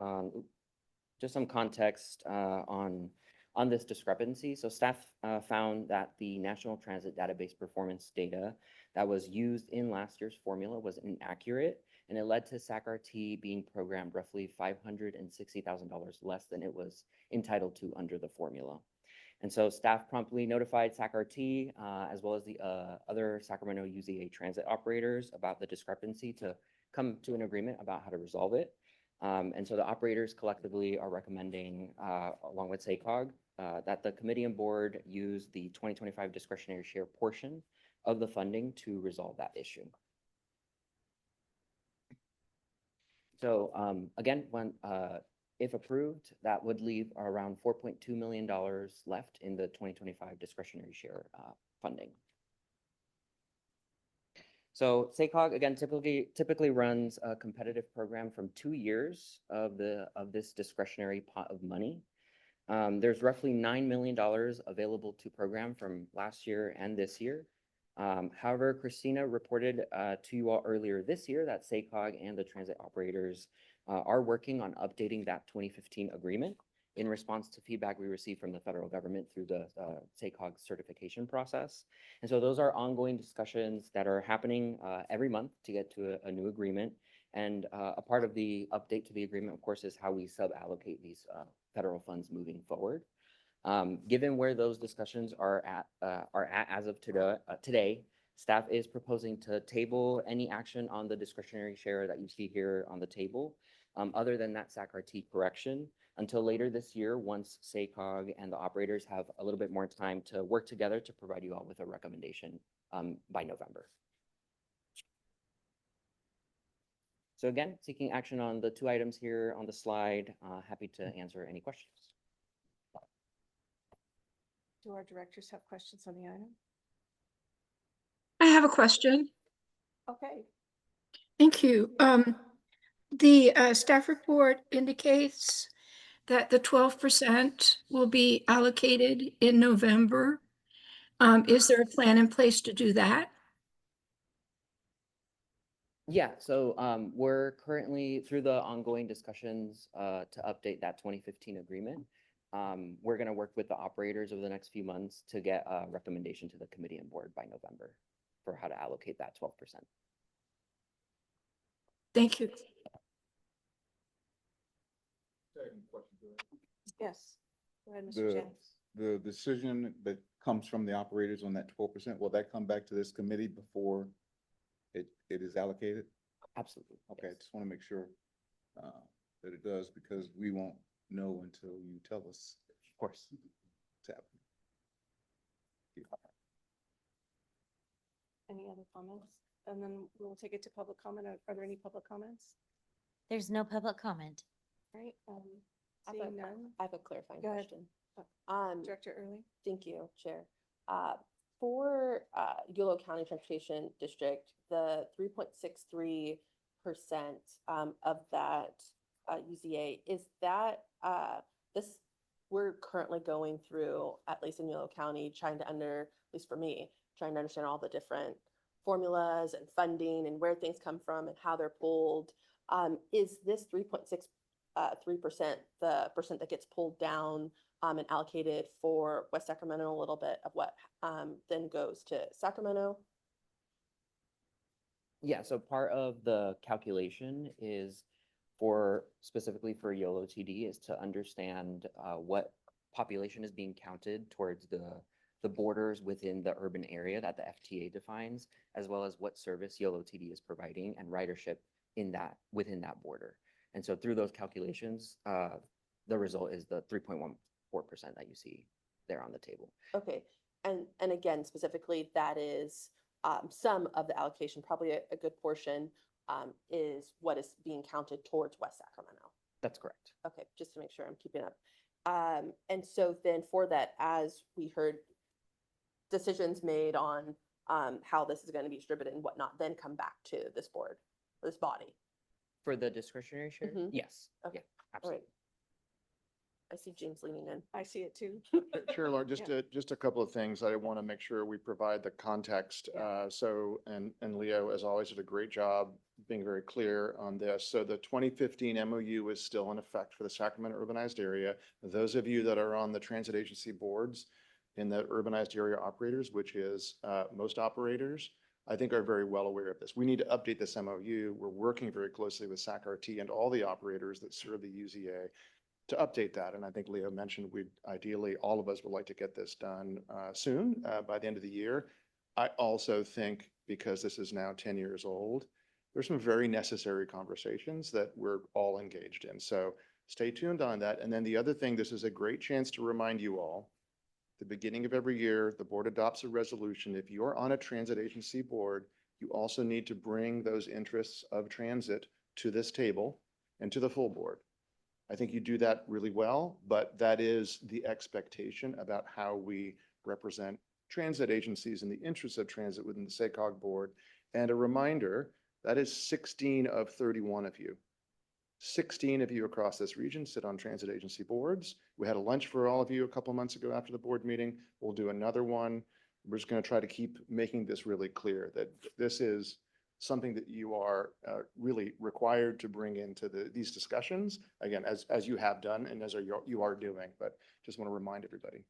on this discrepancy. So staff found that the National Transit Database performance data that was used in last year's formula was inaccurate, and it led to SAC-RT being programmed roughly $560,000 less than it was entitled to under the formula. And so staff promptly notified SAC-RT as well as the other Sacramento UZA transit operators about the discrepancy to come to an agreement about how to resolve it. And so the operators collectively are recommending, along with SACOG, that the committee and board use the 2025 discretionary share portion of the funding to resolve that issue. So again, if approved, that would leave around $4.2 million left in the 2025 discretionary share funding. So SACOG, again, typically runs a competitive program from 2 years of this discretionary pot of money. There's roughly $9 million available to program from last year and this year. However, Christina reported to you all earlier this year that SACOG and the transit operators are working on updating that 2015 agreement in response to feedback we received from the federal government through the SACOG certification process. And so those are ongoing discussions that are happening every month to get to a new agreement. And a part of the update to the agreement, of course, is how we sub-allocate these federal funds moving forward. Given where those discussions are at as of today, staff is proposing to table any action on the discretionary share that you see here on the table, other than that SAC-RT correction, until later this year, once SACOG and the operators have a little bit more time to work together to provide you all with a recommendation by November. So again, seeking action on the 2 items here on the slide, happy to answer any questions. Do our directors have questions on the item? I have a question. Okay. Thank you. The staff report indicates that the 12% will be allocated in November. Is there a plan in place to do that? Yeah, so we're currently through the ongoing discussions to update that 2015 agreement. We're going to work with the operators over the next few months to get a recommendation to the committee and board by November for how to allocate that 12%. Thank you. Yes. Go ahead, Mr. Jennings. The decision that comes from the operators on that 12%, will that come back to this committee before it is allocated? Absolutely. Okay, I Yes. just want to make sure that it does, because we won't know until you tell us. Of course. It's happening. Any other comments? And then we'll take it to public comment. Are there any public comments? There's no public comment. All right, I have seeing a- none. I have a clarifying Go ahead. question. Director Early? Thank you, Chair. For Yolo County Transportation District, the 3.63% of that UZA, is that this, we're currently going through, at least in Yolo County, at least for me, trying to understand all the different formulas and funding and where things come from and how they're pulled. Is this 3.63% the percent that gets pulled down and allocated for West Sacramento, a little bit of what then goes to Sacramento? Yeah, so part of the calculation is specifically for YOLO TD is to understand what population is being counted towards the borders within the urban area that the FTA defines, as well as what service YOLO TD is providing and ridership within that border. And so through those calculations, the result is the 3.14% that you see there on the table. Okay, and again, specifically, that is some of the allocation, probably a good portion, is what is being counted towards West Sacramento. That's correct. Okay, just to make sure I'm keeping up. And so then for that, as we heard decisions made on how this is going to be distributed and whatnot, then come back to this board, this body. For the discretionary share? Mhm. Yes. Okay. Yeah, All absolutely. right. I see James leaning in. I see it too. Chair Laura, Yeah. just a couple of things. I want to make sure we provide the context. And Leo, as always, did a great job being very clear on this. So the 2015 MOU is still in effect for the Sacramento urbanized area. Those of you that are on the transit agency boards in the urbanized area operators, which is most operators, I think are very well aware of this. We need to update this MOU. We're working very closely with SAC-RT and all the operators that serve the UZA to update that. And I think Leo mentioned we ideally, all of us would like to get this done soon, by the end of the year. I also think because this is now 10 years old, there's some very necessary conversations that we're all engaged in. So stay tuned on that. And then the other thing, this is a great chance to remind you all, the beginning of every year, the board adopts a resolution. If you're on a transit agency board, you also need to bring those interests of transit to this table and to the full board. I think you do that really well, but that is the expectation about how we represent transit agencies in the interests of transit within the SACOG board. And a reminder, that is 16 of 31 of you. 16 of you across this region sit on transit agency boards. We had a lunch for all of you a couple months ago after the board meeting. We'll do another one. We're just going to try to keep making this really clear that this is something that you are really required to bring into these discussions, again, as you have done and as you are doing, but just want to remind everybody.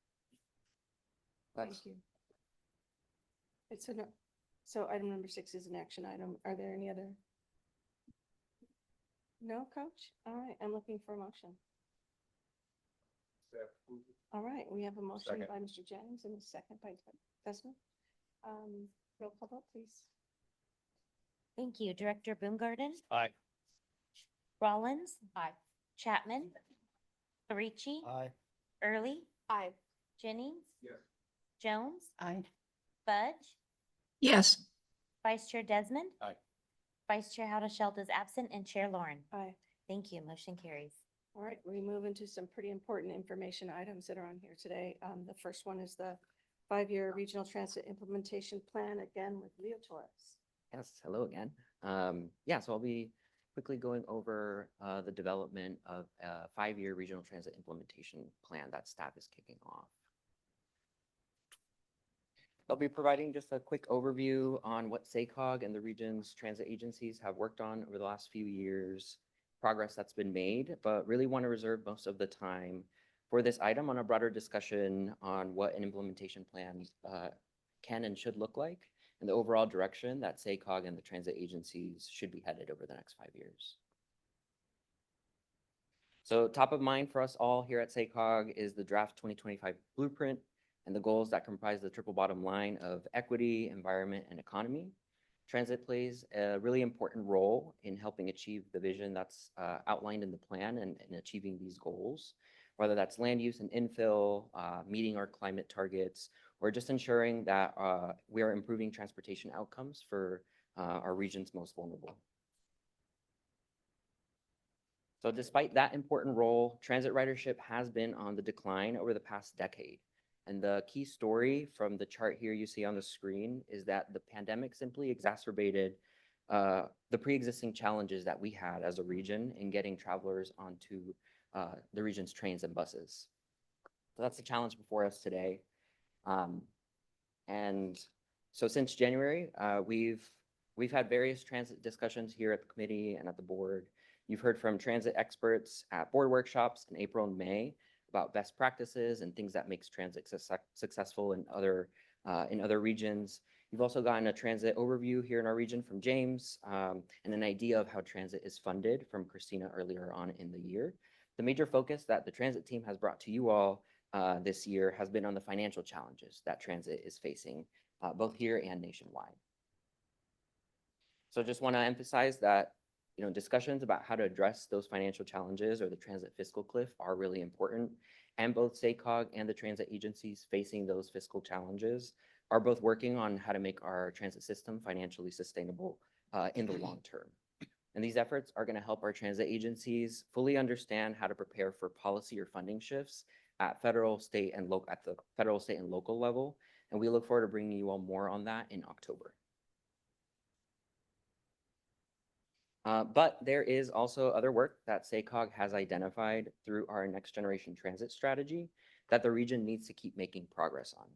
Thank you. It's so item number 6 is an action item. Are there any other? No, Coach? All right, I'm looking for a motion. All right, we have a motion Second. by Mr. Jennings and a second by Desmond. Roll call vote, please. Thank you. Director Boomgarden, Aye. Rollins. Aye. Chapman. Karichi. Aye. Early. Aye. Jennings. Yes. Jones. Aye. Fudge. Yes. Vice Chair Desmond. Aye. Vice Chair Haudashelt is absent and Chair Lauren. Aye. Thank you. Motion carries. All right, we move into some pretty important information items that are on here today. The first one is the 5-year regional transit implementation plan, again with Leo Torres. Yes, hello again. Yeah, so I'll be quickly going over the development of a 5-year regional transit implementation plan that staff is kicking off. I'll be providing just a quick overview on what SACOG and the region's transit agencies have worked on over the last few years, progress that's been made, but really want to reserve most of the time for this item on a broader discussion on what an implementation plan can and should look like, and the overall direction that SACOG and the transit agencies should be headed over the next 5 years. So top of mind for us all here at SACOG is the draft 2025 blueprint and the goals that comprise the triple bottom line of equity, environment, and economy. Transit plays a really important role in helping achieve the vision that's outlined in the plan and achieving these goals, whether that's land use and infill, meeting our climate targets, or just ensuring that we are improving transportation outcomes for our region's most vulnerable. So despite that important role, transit ridership has been on the decline over the past decade. And the key story from the chart here you see on the screen is that the pandemic simply exacerbated the pre-existing challenges that we had as a region in getting travelers onto the region's trains and buses. So that's the challenge before us today. And so since January, we've had various transit discussions here at the committee and at the board. You've heard from transit experts at board workshops in April and May about best practices and things that makes transit successful in other regions. You've also gotten a transit overview here in our region from James and an idea of how transit is funded from Christina earlier on in the year. The major focus that the transit team has brought to you all this year has been on the financial challenges that transit is facing, both here and nationwide. So just want to emphasize that discussions about how to address those financial challenges or the transit fiscal cliff are really important. And both SACOG and the transit agencies facing those fiscal challenges are both working on how to make our transit system financially sustainable in the long term. And these efforts are going to help our transit agencies fully understand how to prepare for policy or funding shifts at federal, state, and local level. And we look forward to bringing you all more on that in October. But there is also other work that SACOG has identified through our next generation transit strategy that the region needs to keep making progress on.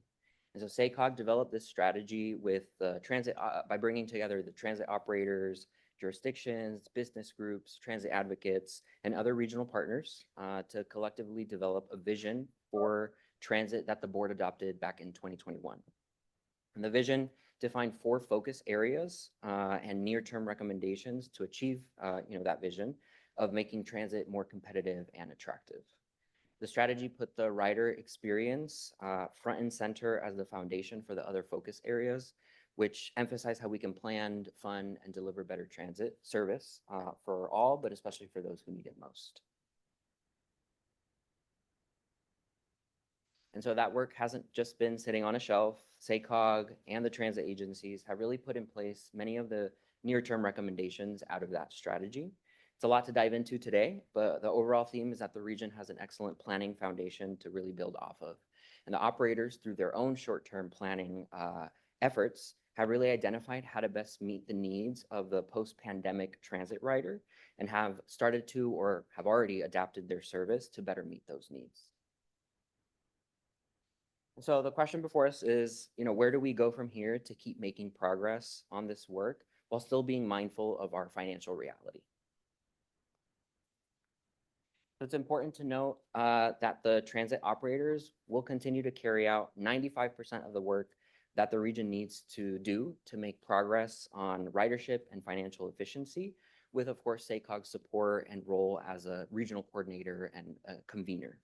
And so SACOG developed this strategy with the transit by bringing together the transit operators, jurisdictions, business groups, transit advocates, and other regional partners to collectively develop a vision for transit that the board adopted back in 2021. And the vision defined 4 focus areas and near-term recommendations to achieve that vision of making transit more competitive and attractive. The strategy put the rider experience front and center as the foundation for the other focus areas, which emphasize how we can plan, fund, and deliver better transit service for all, but especially for those who need it most. And so that work hasn't just been sitting on a shelf. SACOG and the transit agencies have really put in place many of the near-term recommendations out of that strategy. It's a lot to dive into today, but the overall theme is that the region has an excellent planning foundation to really build off of. And the operators, through their own short-term planning efforts, have really identified how to best meet the needs of the post-pandemic transit rider and have started to or have already adapted their service to better meet those needs. So the question before us is, where do we go from here to keep making progress on this work while still being mindful of our financial reality? It's important to note that the transit operators will continue to carry out 95% of the work that the region needs to do to make progress on ridership and financial efficiency, with, of course, SACOG's support and role as a regional coordinator and a convener.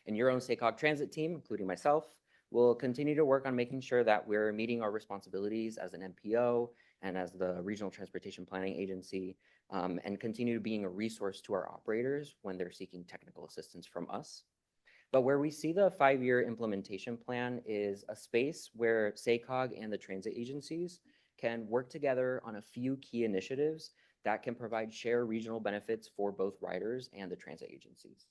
And your own SACOG transit team, including myself, will continue to work on making sure that we're meeting our responsibilities as an MPO and as the Regional Transportation Planning Agency, and continue being a resource to our operators when they're seeking technical assistance from us. But where we see the 5-year implementation plan is a space where SACOG and the transit agencies can work together on a few key initiatives that can provide shared regional benefits for both riders and the transit agencies.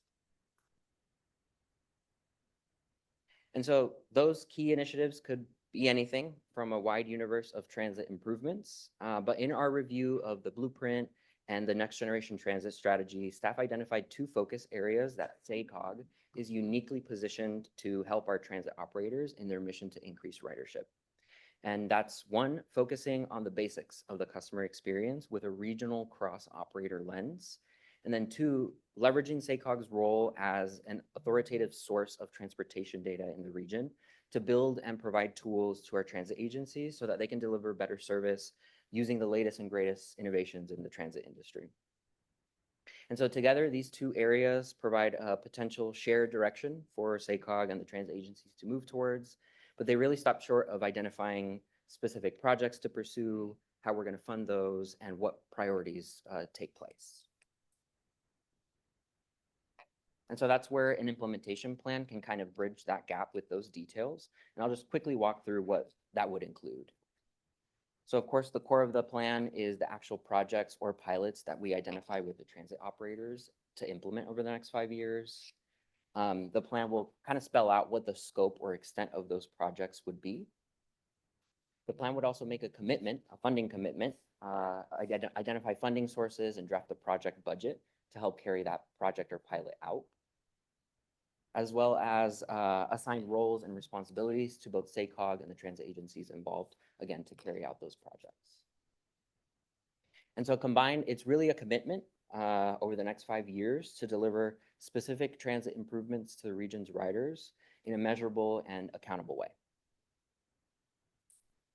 And so those key initiatives could be anything from a wide universe of transit improvements. But in our review of the blueprint and the next generation transit strategy, staff identified 2 focus areas that SACOG is uniquely positioned to help our transit operators in their mission to increase ridership. And that's 1, focusing on the basics of the customer experience with a regional cross-operator lens. And then 2, leveraging SACOG's role as an authoritative source of transportation data in the region to build and provide tools to our transit agencies so that they can deliver better service using the latest and greatest innovations in the transit industry. And so together, these 2 areas provide a potential shared direction for SACOG and the transit agencies to move towards, but they really stop short of identifying specific projects to pursue, how we're going to fund those, and what priorities take place. And so that's where an implementation plan can kind of bridge that gap with those details. And I'll just quickly walk through what that would include. So of course, the core of the plan is the actual projects or pilots that we identify with the transit operators to implement over the next 5 years. The plan will kind of spell out what the scope or extent of those projects would be. The plan would also make a commitment, a funding commitment, identify funding sources and draft the project budget to help carry that project or pilot out, as well as assign roles and responsibilities to both SACOG and the transit agencies involved, again, to carry out those projects. And so combined, it's really a commitment over the next 5 years to deliver specific transit improvements to the region's riders in a measurable and accountable way.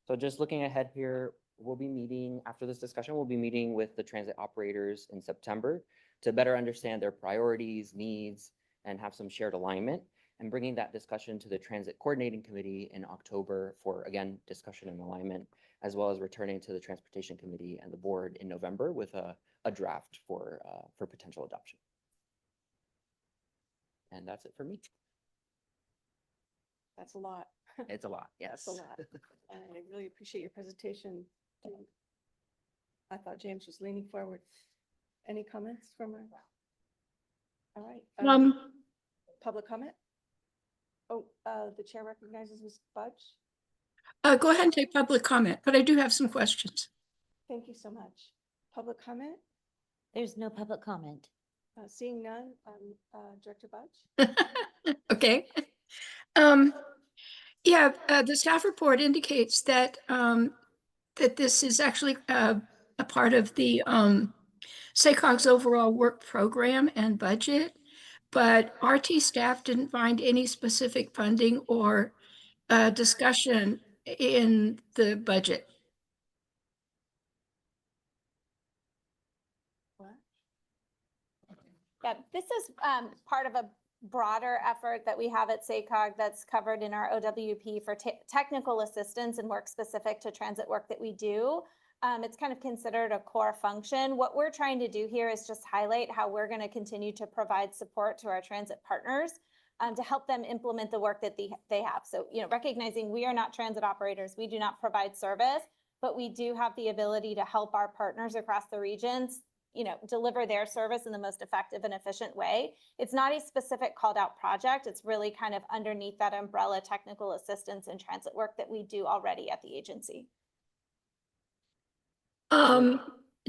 So just looking ahead here, we'll be meeting, after this discussion, we'll be meeting with the transit operators in September to better understand their priorities, needs, and have some shared alignment, and bringing that discussion to the Transit Coordinating Committee in October for, again, discussion and alignment, as well as returning to the Transportation Committee and the board in November with a draft for potential adoption. And that's it for me. That's a lot. It's a lot, yes. That's a lot. And I really appreciate your presentation. James. I thought James was leaning forward. Any comments from our? All right. Public comment? Oh, the chair recognizes Ms. Budge. Go ahead and take public comment, but I do have some questions. Thank you so much. Public comment? There's no public comment. Seeing none, Director Budge? Okay. Yeah, the staff report indicates that, that this is actually, a part of the, SACOG's overall work program and budget, but RT staff didn't find any specific funding or, discussion in the budget. Yeah, this is part of a broader effort that we have at SACOG that's covered in our OWP for technical assistance and work specific to transit work that we do. It's kind of considered a core function. What we're trying to do here is just highlight how we're going to continue to provide support to our transit partners to help them implement the work that they have. So, recognizing we are not transit operators, we do not provide service, but we do have the ability to help our partners across the regions deliver their service in the most effective and efficient way. It's not a specific called out project. It's really kind of underneath that umbrella technical assistance and transit work that we do already at the agency.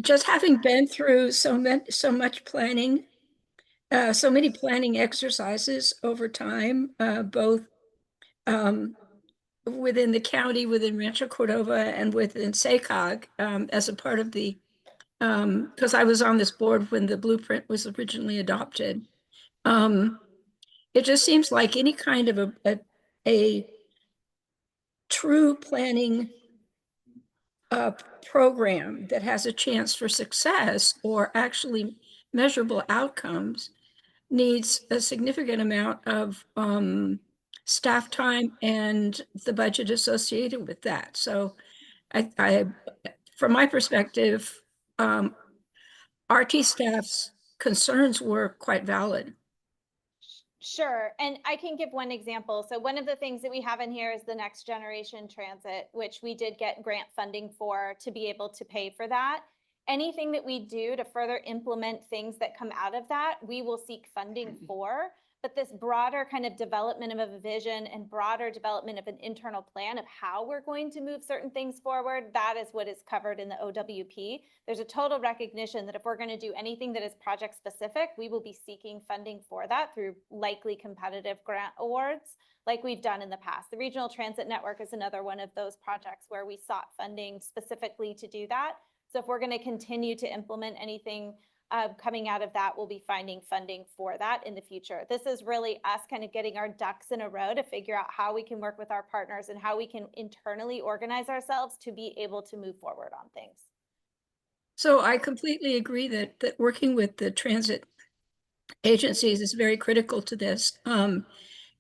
Just having been through so much planning, so many planning exercises over time, both within the county, within Rancho Cordova, and within SACOG, as a part of the because I was on this board when the blueprint was originally adopted. It just seems like any kind of a true planning program that has a chance for success or actually measurable outcomes needs a significant amount of staff time and the budget associated with that. So I from my perspective, RT staff's concerns were quite valid. Sure, and I can give one example. So one of the things that we have in here is the Next Generation Transit, which we did get grant funding for to be able to pay for that. Anything that we do to further implement things that come out of that, we will seek funding for. But this broader kind of development of a vision and broader development of an internal plan of how we're going to move certain things forward, that is what is covered in the OWP. There's a total recognition that if we're going to do anything that is project specific, we will be seeking funding for that through likely competitive grant awards like we've done in the past. The Regional Transit Network is another one of those projects where we sought funding specifically to do that. So if we're going to continue to implement anything coming out of that, we'll be finding funding for that in the future. This is really us kind of getting our ducks in a row to figure out how we can work with our partners and how we can internally organize ourselves to be able to move forward on things. So I completely agree that working with the transit agencies is very critical to this.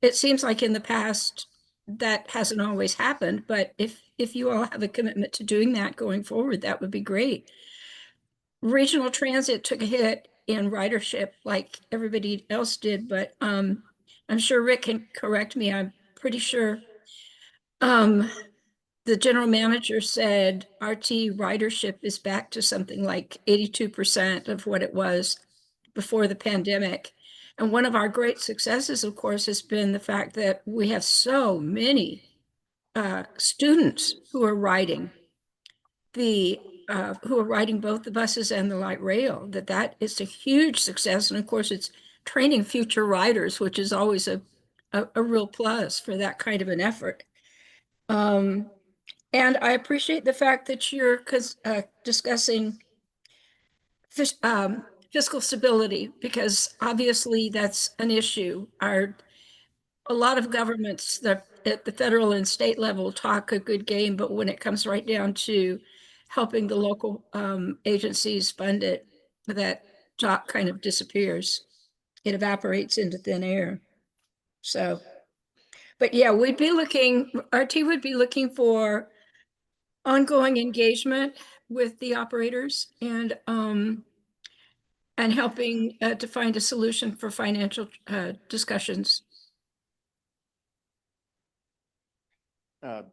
It seems like in the past that hasn't always happened, but if you all have a commitment to doing that going forward, that would be great. Regional transit took a hit in ridership like everybody else did, but I'm sure Rick can correct me. I'm pretty sure the general manager said RT ridership is back to something like 82% of what it was before the pandemic. And one of our great successes, of course, has been the fact that we have so many students who are riding both the buses and the light rail, that is a huge success. And of course, it's training future riders, which is always a real plus for that kind of an effort. And I appreciate the fact that you're discussing fiscal stability, because obviously that's an issue. A lot of governments that at the federal and state level talk a good game, but when it comes right down to helping the local agencies fund it, that talk kind of disappears. It evaporates into thin air. So, but yeah, RT would be looking for ongoing engagement with the operators and helping to find a solution for financial discussions.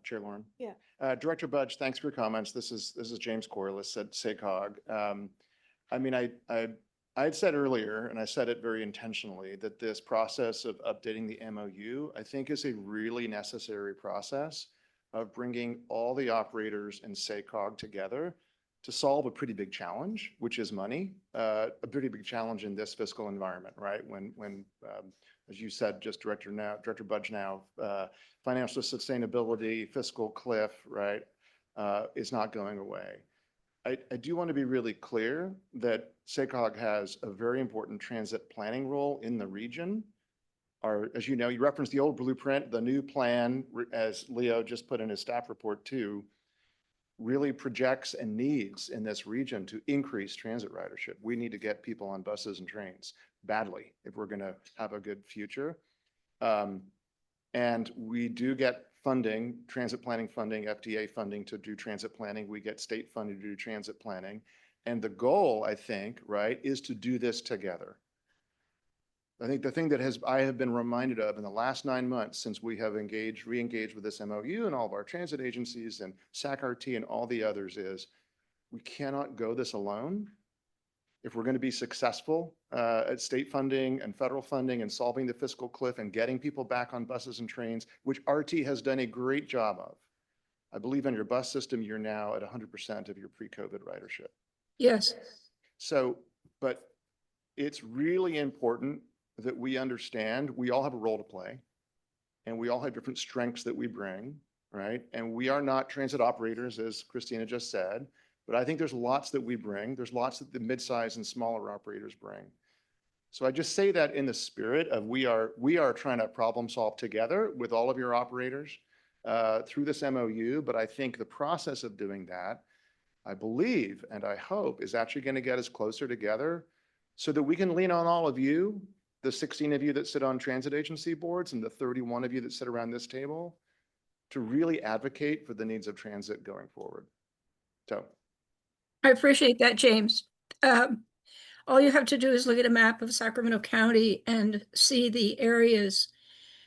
Chair Lauren. Yeah. Director Budge, thanks for your comments. This is James Corliss at SACOG. I mean, I had said earlier, and I said it very intentionally, that this process of updating the MOU, I think is a really necessary process of bringing all the operators in SACOG together to solve a pretty big challenge, which is money, a pretty big challenge in this fiscal environment, right? When as you said, just Director Budge now, financial sustainability, fiscal cliff, right, is not going away. I do want to be really clear that SACOG has a very important transit planning role in the region. As you know, you referenced the old blueprint, the new plan, as Leo just put in his staff report too, really projects and needs in this region to increase transit ridership. We need to get people on buses and trains badly if we're going to have a good future. And we do get funding, transit planning funding, FDA funding to do transit planning. We get state funding to do transit planning. And the goal, I think, right, is to do this together. I think the thing that I have been reminded of in the last 9 months since we have re-engaged with this MOU and all of our transit agencies and SAC-RT and all the others is we cannot go this alone. If we're going to be successful at state funding and federal funding and solving the fiscal cliff and getting people back on buses and trains, which RT has done a great job of. I believe in your bus system, you're now at 100% of your pre-COVID ridership. Yes. So, but it's really important that we understand we all have a role to play and we all have different strengths that we bring, right? And we are not transit operators, as Christina just said, but I think there's lots that we bring. There's lots that the midsize and smaller operators bring. So I just say that in the spirit of we are trying to problem solve together with all of your operators through this MOU. But I think the process of doing that, I believe, and I hope is actually going to get us closer together so that we can lean on all of you, the 16 of you that sit on transit agency boards and the 31 of you that sit around this table to really advocate for the needs of transit going forward. So. I appreciate that, James. All you have to do is look at a map of Sacramento County and see the areas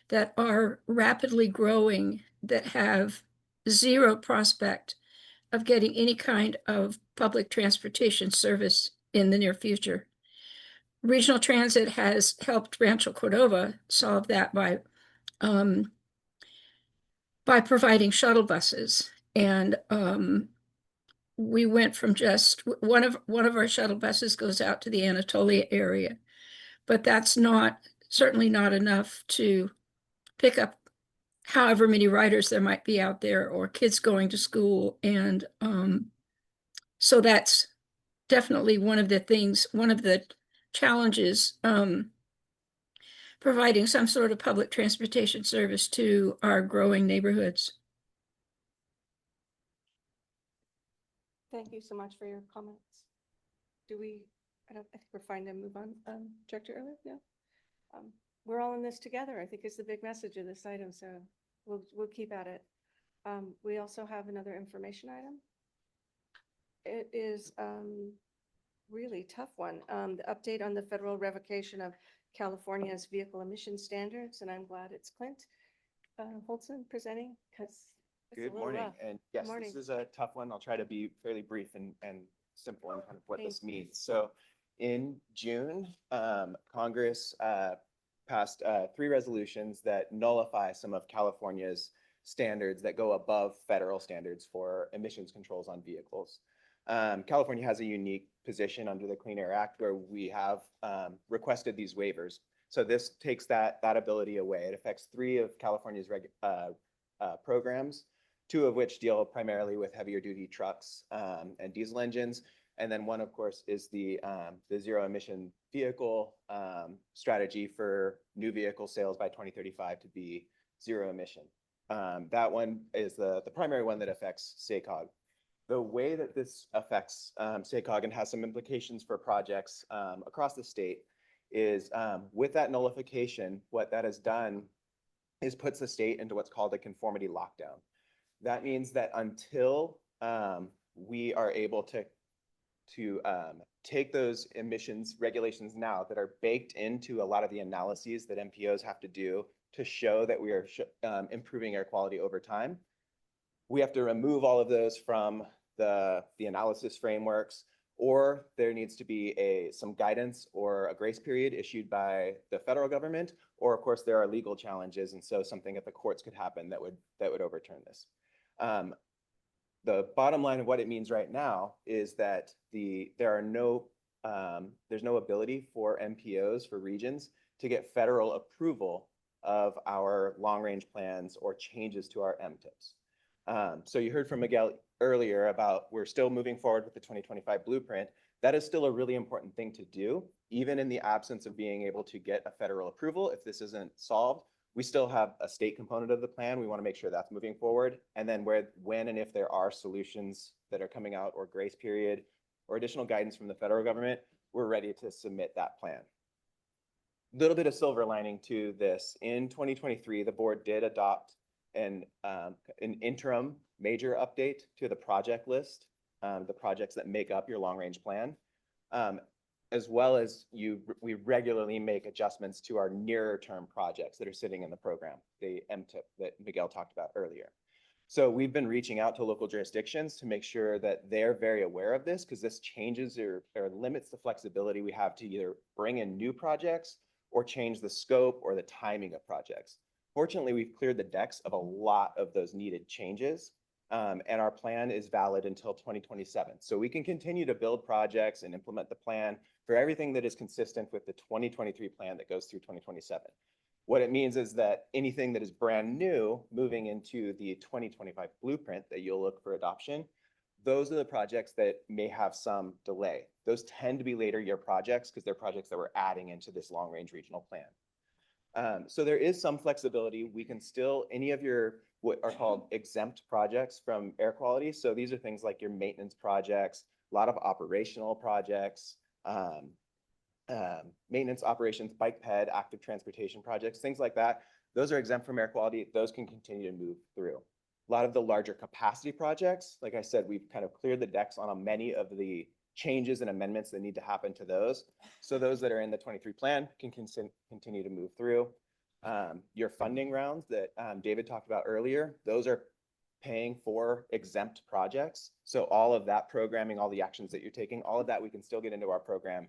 that are rapidly growing that have zero prospect of getting any kind of public transportation service in the near future. Regional Transit has helped Rancho Cordova solve that by providing shuttle buses. And we went from just one of our shuttle buses goes out to the Anatolia area, but that's certainly not enough to pick up however many riders there might be out there or kids going to school. And so that's definitely one of the challenges, providing some sort of public transportation service to our growing neighborhoods. Thank you so much for your comments. I think we're fine to move on. Director Early, no? We're all in this together, I think is the big message of this item, so we'll keep at it. We also have another information item. It is really tough one. The update on the federal revocation of California's vehicle emission standards, and I'm glad it's Clint Holtzen presenting because Good morning. And yes, morning. this is a tough one. I'll try to be fairly brief and simple in kind of what this Thank you. means. So in June, Congress passed 3 resolutions that nullify some of California's standards that go above federal standards for emissions controls on vehicles. California has a unique position under the Clean Air Act where we have requested these waivers. So this takes that ability away. It affects 3 of California's programs, 2 of which deal primarily with heavier duty trucks and diesel engines. And then one, of course, is the zero emission vehicle strategy for new vehicle sales by 2035 to be zero emission. That one is the primary one that affects SACOG. The way that this affects SACOG and has some implications for projects across the state is with that nullification, what that has done is puts the state into what's called a conformity lockdown. That means that until we are able to to take those emissions regulations now that are baked into a lot of the analyses that MPOs have to do to show that we are improving air quality over time. We have to remove all of those from the analysis frameworks, or there needs to be some guidance or a grace period issued by the federal government, or of course there are legal challenges, and so something at the courts could happen that would overturn this. The bottom line of what it means right now is that there's no ability for MPOs, for regions, to get federal approval of our long-range plans or changes to our MTIPs. So you heard from Miguel earlier about we're still moving forward with the 2025 blueprint. That is still a really important thing to do, even in the absence of being able to get a federal approval. If this isn't solved, we still have a state component of the plan. We want to make sure that's moving forward. And then when and if there are solutions that are coming out, or grace period, or additional guidance from the federal government, we're ready to submit that plan. Little bit of silver lining to this. In 2023, the board did adopt an interim major update to the project list, the projects that make up your long-range plan, as well as we regularly make adjustments to our nearer term projects that are sitting in the program, the MTIP that Miguel talked about earlier. So we've been reaching out to local jurisdictions to make sure that they're very aware of this, because this changes or limits the flexibility we have to either bring in new projects or change the scope or the timing of projects. Fortunately, we've cleared the decks of a lot of those needed changes, and our plan is valid until 2027. So we can continue to build projects and implement the plan for everything that is consistent with the 2023 plan that goes through 2027. What it means is that anything that is brand new moving into the 2025 blueprint that you'll look for adoption, those are the projects that may have some delay. Those tend to be later year projects because they're projects that we're adding into this long range regional plan. So there is some flexibility. We can still, any of your what are called exempt projects from air quality. So these are things like your maintenance projects, a lot of operational projects, maintenance operations, bike ped, active transportation projects, things like that. Those are exempt from air quality. Those can continue to move through. A lot of the larger capacity projects, like I said, we've kind of cleared the decks on many of the changes and amendments that need to happen to those. So those that are in the 23 plan can continue to move through. Your funding rounds that David talked about earlier, those are paying for exempt projects. So all of that programming, all the actions that you're taking, all of that we can still get into our program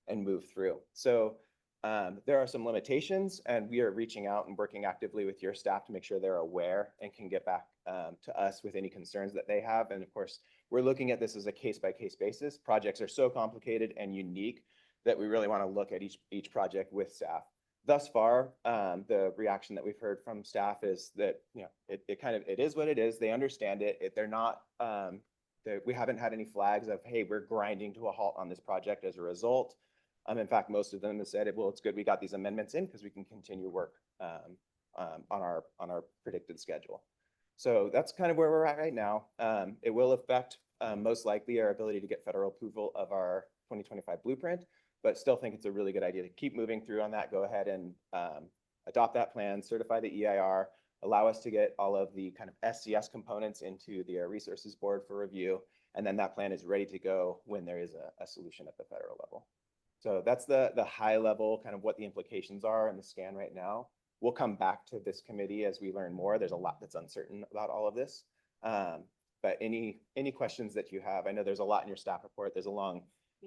and move through. So there are some limitations, and we are reaching out and working actively with your staff to make sure they're aware and can get back to us with any concerns that they have. And of course, we're looking at this as a case-by-case basis. Projects are so complicated and unique that we really want to look at each project with staff. Thus far, the reaction that we've heard from staff is that, you know, it is what it is. They understand it. They're not, we haven't had any flags of, hey, we're grinding to a halt on this project as a result. In fact, most of them have said, well, it's good we got these amendments in because we can continue work on our predicted schedule. So that's kind of where we're at right now. It will affect most likely our ability to get federal approval of our 2025 blueprint, but still think it's a really good idea to keep moving through on that. Go ahead and adopt that plan, certify the EIR, allow us to get all of the kind of SCS components into the Air Resources Board for review, and then that plan is ready to go when there is a solution at the federal level. So that's the high level, kind of what the implications are in the scan right now. We'll come back to this committee as we learn more. There's a lot that's uncertain about all of this. But any questions that you have, I know there's a lot in your staff report. There's a long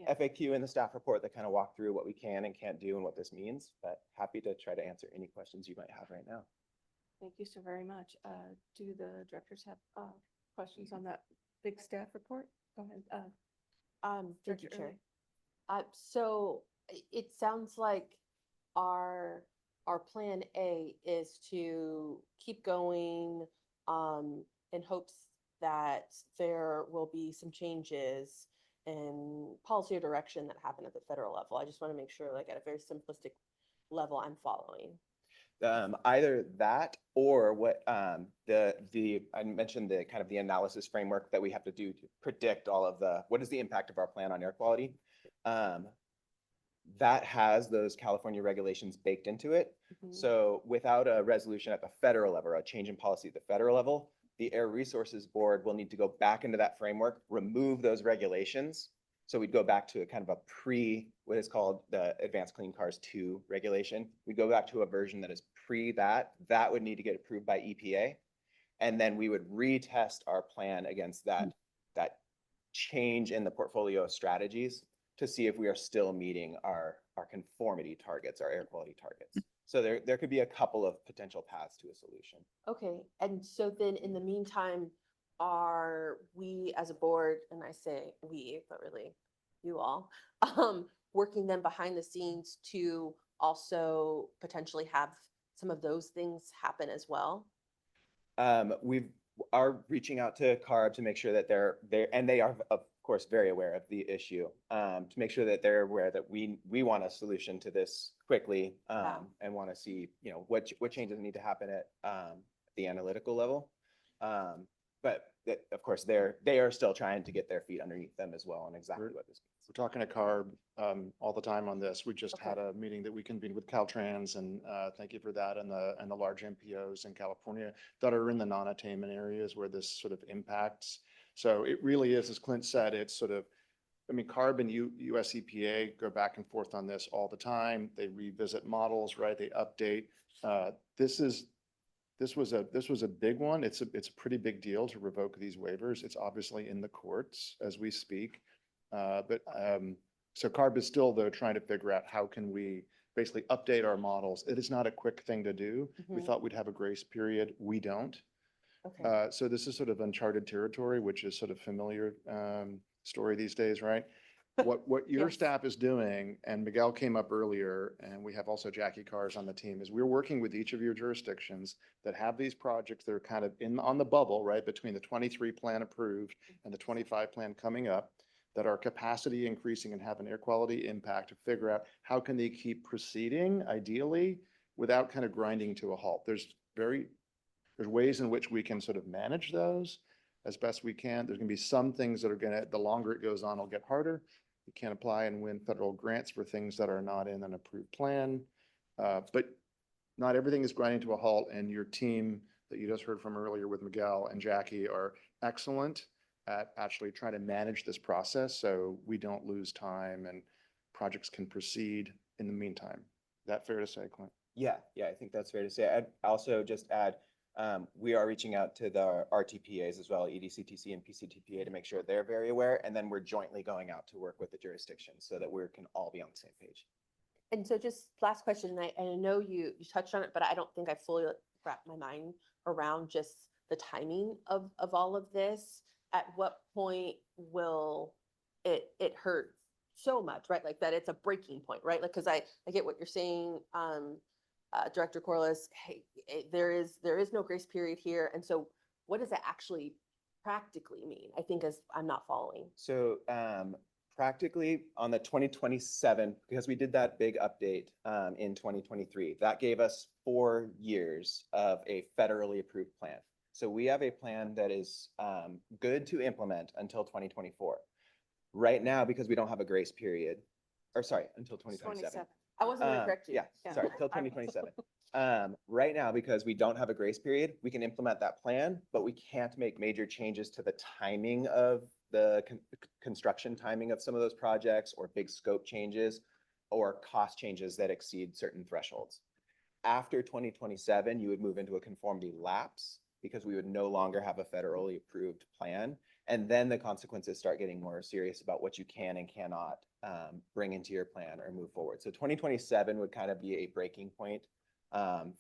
FAQ in the staff report that kind of walk through what we can and can't do and what this means, but happy to try to answer any questions you might have right now. Thank you so very much. Do the directors have questions on that big staff report? Go ahead. Thank you, Director Chair. Early. So it sounds like our plan A is to keep going in hopes that there will be some changes in policy or direction that happen at the federal level. I just want to make sure, like at a very simplistic level, I'm following. Either that or what I mentioned the kind of the analysis framework that we have to do to predict all of what is the impact of our plan on air quality. That has those California regulations baked into it. Mm-hmm. So without a resolution at the federal level, a change in policy at the federal level, the Air Resources Board will need to go back into that framework, remove those regulations So we'd go back to a kind of a what is called the Advanced Clean Cars 2 regulation. We go back to a version that is pre that. That would need to get approved by EPA. And then we would retest our plan against that change in the portfolio of strategies to see if we are still meeting our conformity targets, our air quality targets. So there could be a couple of potential paths to a solution. Okay, and so then in the meantime, are we as a board, and I say we, but really you all, working then behind the scenes to also potentially have some of those things happen as well? We are reaching out to CARB to make sure that and they are of course very aware of the issue, to make sure that they're aware that we want a solution to this quickly, and want to see, what changes need to happen at the analytical level. But of course, they are still trying to get their feet underneath them as well on exactly what this means. We're talking to CARB all the time on this. We just had a meeting that we convened with Caltrans, and thank you for that, and the large MPOs in California that are in the non-attainment areas where this sort of impacts. So it really is, as Clint said, it's sort of, CARB and US EPA go back and forth on this all the time. They revisit models, right? They update. This was a big one. It's a pretty big deal to revoke these waivers. It's obviously in the courts as we speak. So CARB is still though trying to figure out how can we basically update our models. It is not a quick thing to do. We thought we'd have a grace period. We don't. Okay. So this is sort of uncharted territory, which is sort of familiar story these days, right? What your Yes. staff is doing, and Miguel came up earlier, and we have also Jackie Cars on the team, is we're working with each of your jurisdictions that have these projects that are kind of on the bubble, right, between the 23 plan approved and the 25 plan coming up, that are capacity increasing and have an air quality impact, to figure out how can they keep proceeding ideally without kind of grinding to a halt. There's ways in which we can sort of manage those as best we can. There's gonna be some things that are the longer it goes on, it'll get harder. You can't apply and win federal grants for things that are not in an approved plan. But not everything is grinding to a halt, and your team that you just heard from earlier with Miguel and Jackie are excellent at actually trying to manage this process so we don't lose time and projects can proceed in the meantime. Is that fair to say, Clint? Yeah, I think that's fair to say. I'd also just add, we are reaching out to the RTPAs as well, EDCTC and PCTPA, to make sure they're very aware. And then we're jointly going out to work with the jurisdictions so that we can all be on the same page. And so just last question, and I know you touched on it, but I don't think I fully wrapped my mind around just the timing of all of this. At what point will it hurt so much, right? Like that it's a breaking point, right? Like, because I get what you're saying, Director Corliss, hey, there is no grace period here. And so what does that actually practically mean? I think as I'm not following. So practically on the 2027, because we did that big update in 2023, that gave us 4 years of a federally approved plan. So we have a plan that is good to implement until 2024. Right now, because we don't have a grace period, or sorry, until 2027. I wasn't going to correct you. Yeah, sorry, till 2027. Right now, because we don't have a grace period, we can implement that plan, but we can't make major changes to the timing of the construction timing of some of those projects, or big scope changes, or cost changes that exceed certain thresholds. After 2027, you would move into a conformity lapse because we would no longer have a federally approved plan. And then the consequences start getting more serious about what you can and cannot bring into your plan or move forward. So 2027 would kind of be a breaking point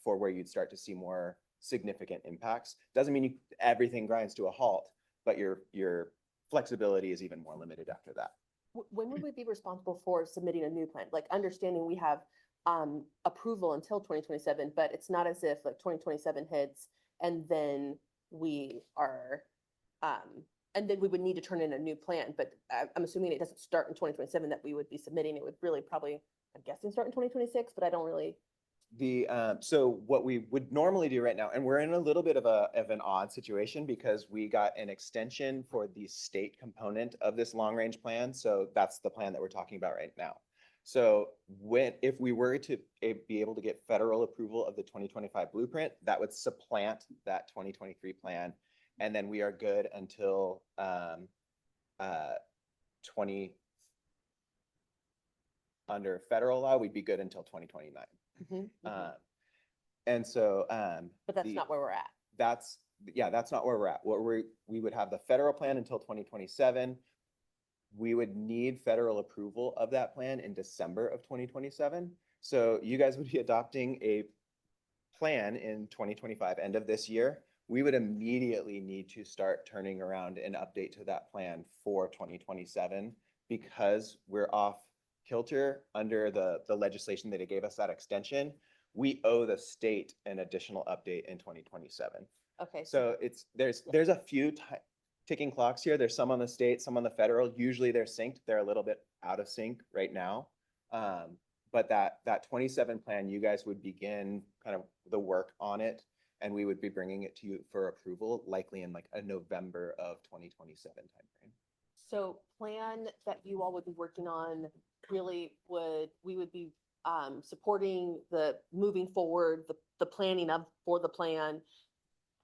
for where you'd start to see more significant impacts. Doesn't mean everything grinds to a halt, but your flexibility is even more limited after that. When would we be responsible for submitting a new plan? Like understanding we have approval until 2027, but it's not as if like 2027 hits and then we are, and then we would need to turn in a new plan. But I'm assuming it doesn't start in 2027 that we would be submitting. It would really probably, I'm guessing, start in 2026, but I don't really. So what we would normally do right now, and we're in a little bit of an odd situation because we got an extension for the state component of this long range plan. So that's the plan that we're talking about right now. So if we were to be able to get federal approval of the 2025 blueprint, that would supplant that 2023 plan. And then we are good until 2030 under federal law, we'd be good until 2029. And so, But that's the- not where we're at. that's, yeah, that's not where we're at. We would have the federal plan until 2027. We would need federal approval of that plan in December of 2027. So you guys would be adopting a plan in 2025, end of this year. We would immediately need to start turning around an update to that plan for 2027 because we're off kilter under the legislation that it gave us that extension. We owe the state an additional update in 2027. Okay. So there's a few ticking clocks here. There's some on the state, some on the federal. Usually they're synced. They're a little bit out of sync right now. But that 27 plan, you guys would begin kind of the work on it, and we would be bringing it to you for approval, likely in like a November of 2027 timeframe. So plan that you all would be working on really we would be supporting the moving forward, the planning for the plan.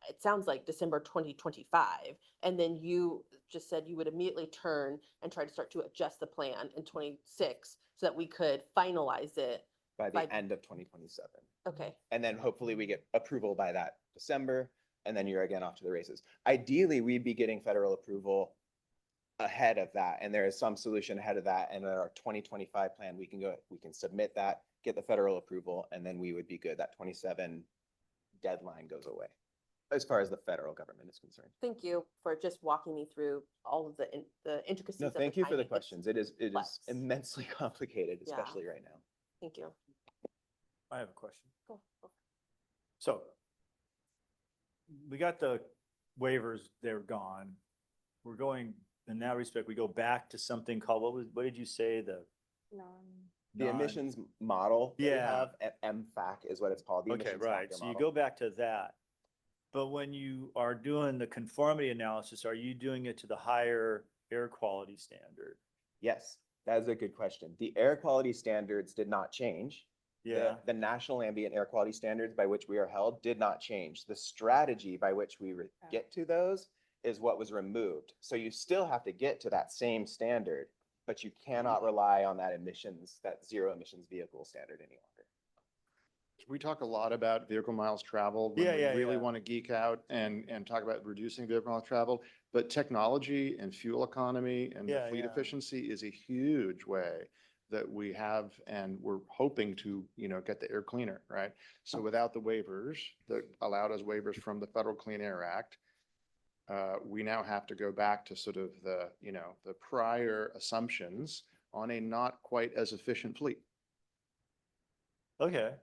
It sounds like December 2025. And then you just said you would immediately turn and try to start to adjust the plan in 26 so that we could finalize it. By the By- end of 2027. Okay. And then hopefully we get approval by that December, and then you're again off to the races. Ideally, we'd be getting federal approval ahead of that, and there is some solution ahead of that. And in our 2025 plan, we can submit that, get the federal approval, and then we would be good. That 27 deadline goes away as far as the federal government is concerned. Thank you for just walking me through all of the intricacies. No, of the thank you for the timing. It's questions. It is complex. immensely complicated, Yeah. especially right now. Thank you. I have a question. Go. So we got the waivers, they're gone. We're going, in that respect, we go back to something called, what did you say, the? The non- emissions model that we Yeah. have at MFAC is what it's called. the Okay, emissions right. factor So you model. go back to that. But when you are doing the conformity analysis, are you doing it to the higher air quality standard? Yes, that is a good question. The air quality standards did not change. Yeah. The national ambient air quality standards by which we are held did not change. The strategy by which we get to those is what was removed. So you still have to get to that same standard, but you cannot rely on that zero emissions vehicle standard any longer. We talk a lot about vehicle miles traveled. when Yeah, we yeah, really yeah. want to geek out and talk about reducing vehicle miles traveled. But technology and fuel economy and the Yeah, fleet yeah. efficiency is a huge way that we have, and we're hoping to, get the air cleaner, right? So without the waivers that allowed us waivers from the Federal Clean Air Act, we now have to go back to sort of the prior assumptions on a not quite as efficient fleet. Okay.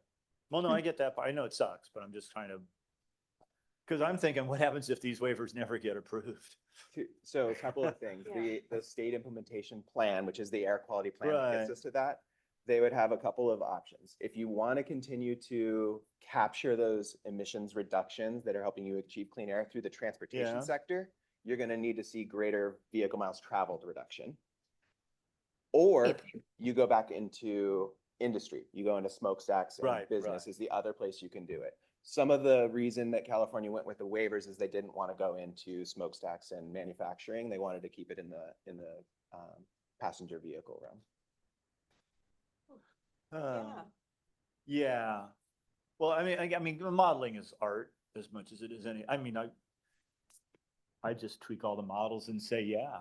Well, no, I get that. I know it sucks, but I'm just trying to, because I'm thinking, what happens if these waivers never get approved? So a couple of things, the state implementation plan, which is the air quality plan that gets Right. us to that, they would have a couple of options. If you want to continue to capture those emissions reductions that are helping you achieve clean air through the transportation Yeah. sector, you're going to need to see greater vehicle miles traveled reduction. Or you go back into industry, you go into smokestacks and Right, business right. is the other place you can do it. Some of the reason that California went with the waivers is they didn't want to go into smokestacks and manufacturing. They wanted to keep it in the passenger vehicle realm. Yeah. Well, I mean, modeling is art as much as it is any, I just tweak all the models and say, yeah.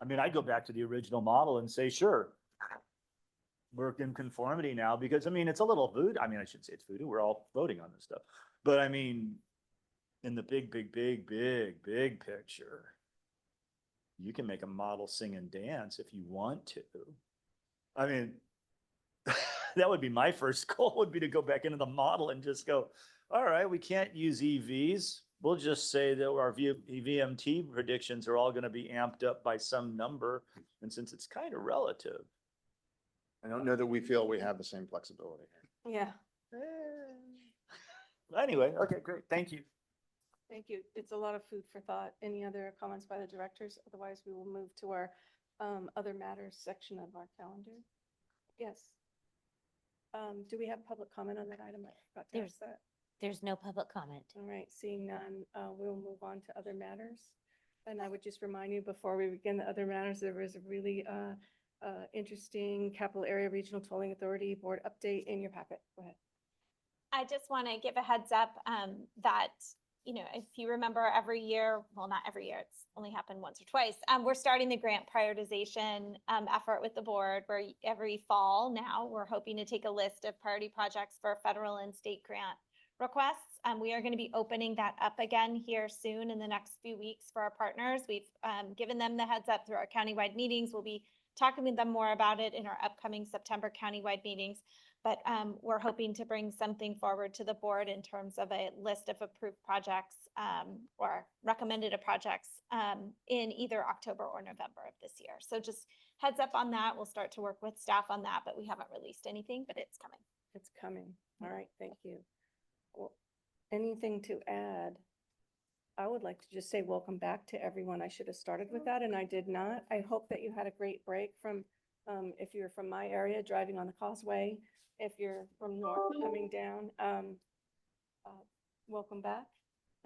I mean, I go back to the original model and say, sure. We're in conformity now because, it's a little voodoo. I shouldn't say it's voodoo. We're all voting on this stuff. But in the big picture, you can make a model sing and dance if you want to. That would be my first goal, would be to go back into the model and just go, all right, we can't use EVs. We'll just say that our VMT predictions are all going to be amped up by some number. And since it's kind of relative. I don't know that we feel we have the same flexibility here. Yeah. Anyway, okay, great. Thank you. Thank you. It's a lot of food for thought. Any other comments by the directors? Otherwise, we will move to our other matters section of our calendar. Yes. Do we have public comment on that item? I forgot to ask that. There's no public comment. All right, seeing none, we'll move on to other matters. And I would just remind you before we begin the other matters, there was a really interesting Capital Area Regional Tolling Authority Board update in your packet. Go ahead. I just want to give a heads up that, you know, if you remember every year, well, not every year, it's only happened once or twice. We're starting the grant prioritization effort with the board where every fall now, we're hoping to take a list of priority projects for federal and state grant requests. We are going to be opening that up again here soon in the next few weeks for our partners. We've given them the heads up through our countywide meetings. We'll be talking with them more about it in our upcoming September countywide meetings. But we're hoping to bring something forward to the board in terms of a list of approved projects or recommended projects in either October or November of this year. So just heads up on that. We'll start to work with staff on that, but we haven't released anything, but it's coming. It's coming. All right, thank you. Well, anything to add? I would like to just say welcome back to everyone. I should have started with that and I did not. I hope that you had a great break from, if you're from my area, driving on the Causeway. If you're from north coming down, welcome back.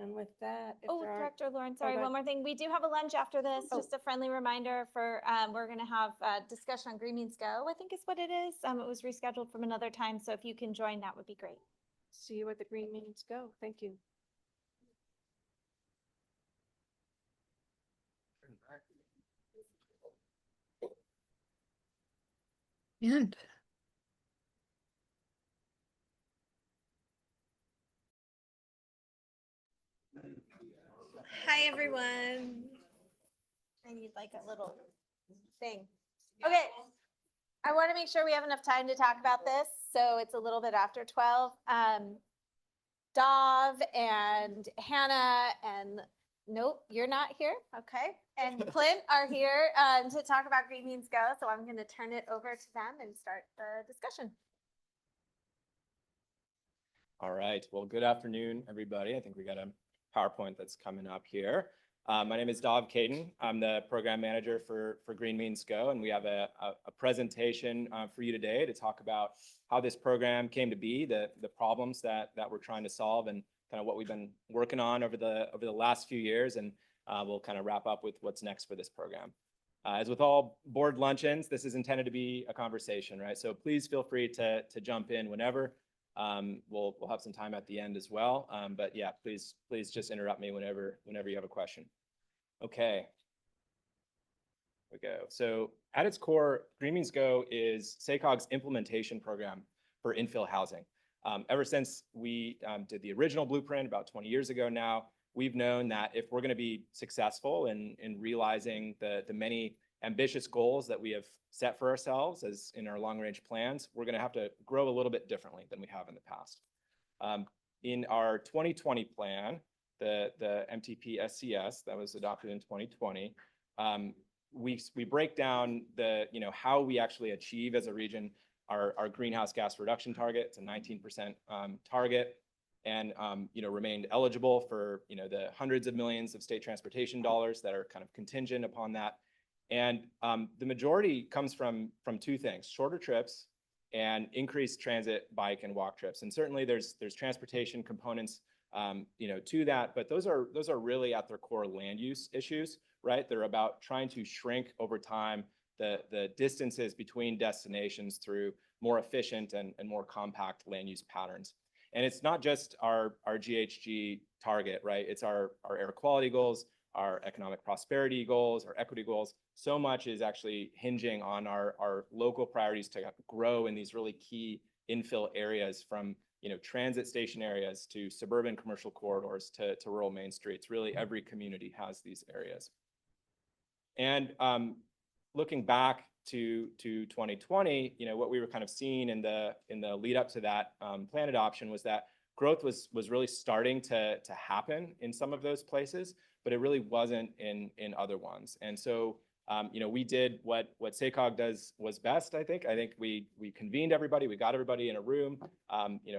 And with that, if Oh, there aren't- Director Lauren, go sorry, ahead. one more thing. We do have a lunch after this, Oh. just a friendly reminder for, we're gonna have a discussion on Green Means Go, I think is what it is. It was rescheduled from another time, so if you can join, that would be great. See you at the Green Means Go. Thank you. And Hi, everyone. I need like a little thing. Okay. I want to make sure we have enough time to talk about this, so it's a little bit after 12. Dov and Hannah and, nope, you're not here, okay? And Clint are here to talk about Green Means Go, so I'm going to turn it over to them and start the discussion. All right, well, good afternoon, everybody. I think we got a PowerPoint that's coming up here. My name is Dov Caden. I'm the program manager for Green Means Go, and we have a presentation for you today to talk about how this program came to be, the problems that we're trying to solve, and kind of what we've been working on over the last few years, and we'll kind of wrap up with what's next for this program. As with all board luncheons, this is intended to be a conversation, right? So please feel free to jump in whenever. We'll have some time at the end as well. But yeah, please just interrupt me whenever you have a question. Okay. Here we go. So at its core, Green Means Go is SACOG's implementation program for infill housing. Ever since we did the original blueprint about 20 years ago now, we've known that if we're going to be successful in realizing the many ambitious goals that we have set for ourselves as in our long-range plans, we're going to have to grow a little bit differently than we have in the past. In our 2020 plan, the MTP SCS that was adopted in 2020, we break down how we actually achieve as a region our greenhouse gas reduction target. It's a 19% target, and remained eligible for the hundreds of millions of state transportation dollars that are kind of contingent upon that. And the majority comes from two things: shorter trips and increased transit, bike, and walk trips. And certainly there's transportation components to that, but those are really at their core land use issues, right? They're about trying to shrink over time the distances between destinations through more efficient and more compact land use patterns. And it's not just our GHG target, right? It's our air quality goals, our economic prosperity goals, our equity goals. So much is actually hinging on our local priorities to grow in these really key infill areas, from transit station areas to suburban commercial corridors to rural main streets. Really, every community has these areas. And looking back to 2020, what we were kind of seeing in the lead up to that plan adoption was that growth was really starting to happen in some of those places, but it really wasn't in other ones. And so we did what SACOG does was best, I think. I think we convened everybody, we got everybody in a room,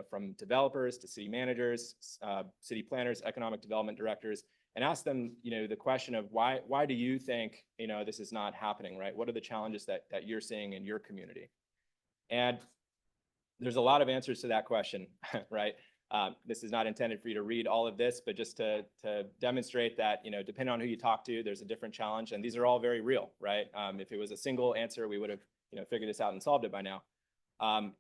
from developers to city managers, city planners, economic development directors, and asked them, the question of why do you think, this is not happening, right? What are the challenges that you're seeing in your community? And there's a lot of answers to that question, right? This is not intended for you to read all of this, but just to demonstrate that, you know, depending on who you talk to, there's a different challenge, and these are all very real, right? If it was a single answer, we would have, you know, figured this out and solved it by now.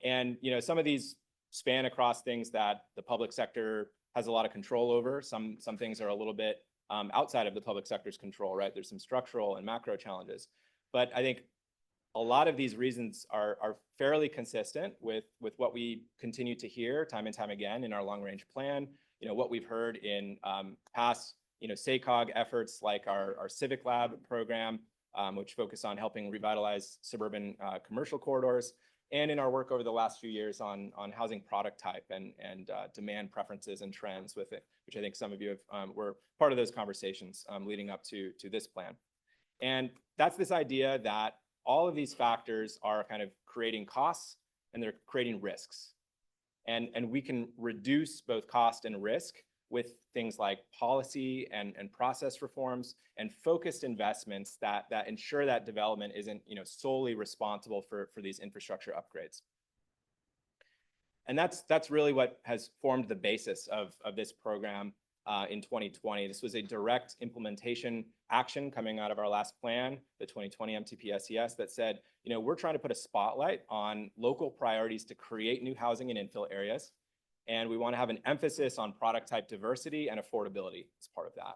And, you know, some of these span across things that the public sector has a lot of control over. Some things are a little bit outside of the public sector's control, right? There's some structural and macro challenges. But I think a lot of these reasons are fairly consistent with what we continue to hear time and time again in our long range plan. You know, what we've heard in past, you know, SACOG efforts like our Civic Lab program, which focus on helping revitalize suburban commercial corridors, and in our work over the last few years on housing product type and demand preferences and trends with it, which I think some of you have were part of those conversations leading up to this plan. And that's this idea that all of these factors are kind of creating costs and they're creating risks. And we can reduce both cost and risk with things like policy and process reforms and focused investments that ensure that development isn't, you know, solely responsible for these infrastructure upgrades. And that's really what has formed the basis of this program in 2020. This was a direct implementation action coming out of our last plan, the 2020 MTP-SES, that said, you know, we're trying to put a spotlight on local priorities to create new housing in infill areas. And we want to have an emphasis on product type diversity and affordability as part of that.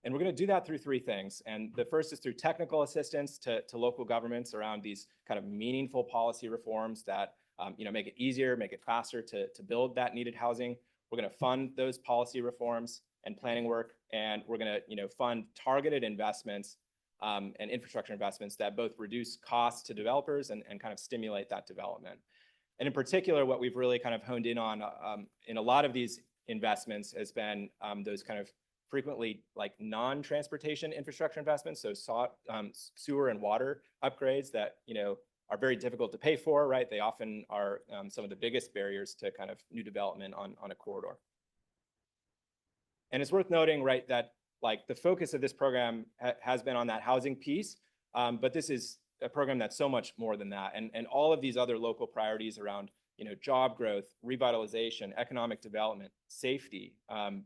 And we're going to do that through three things. And the first is through technical assistance to local governments around these kind of meaningful policy reforms that you know, make it easier, make it faster to build that needed housing. We're going to fund those policy reforms and planning work, and we're going to, you know, fund targeted investments and infrastructure investments that both reduce costs to developers and kind of stimulate that development. And in particular, what we've really kind of honed in on in a lot of these investments has been those kind of frequently like non-transportation infrastructure investments, so sewer and water upgrades that, you know, are very difficult to pay for, right? They often are some of the biggest barriers to kind of new development on a corridor. And it's worth noting, right, that like the focus of this program has been on that housing piece, but this is a program that's so much more than that. And all of these other local priorities around, you know, job growth, revitalization, economic development, safety,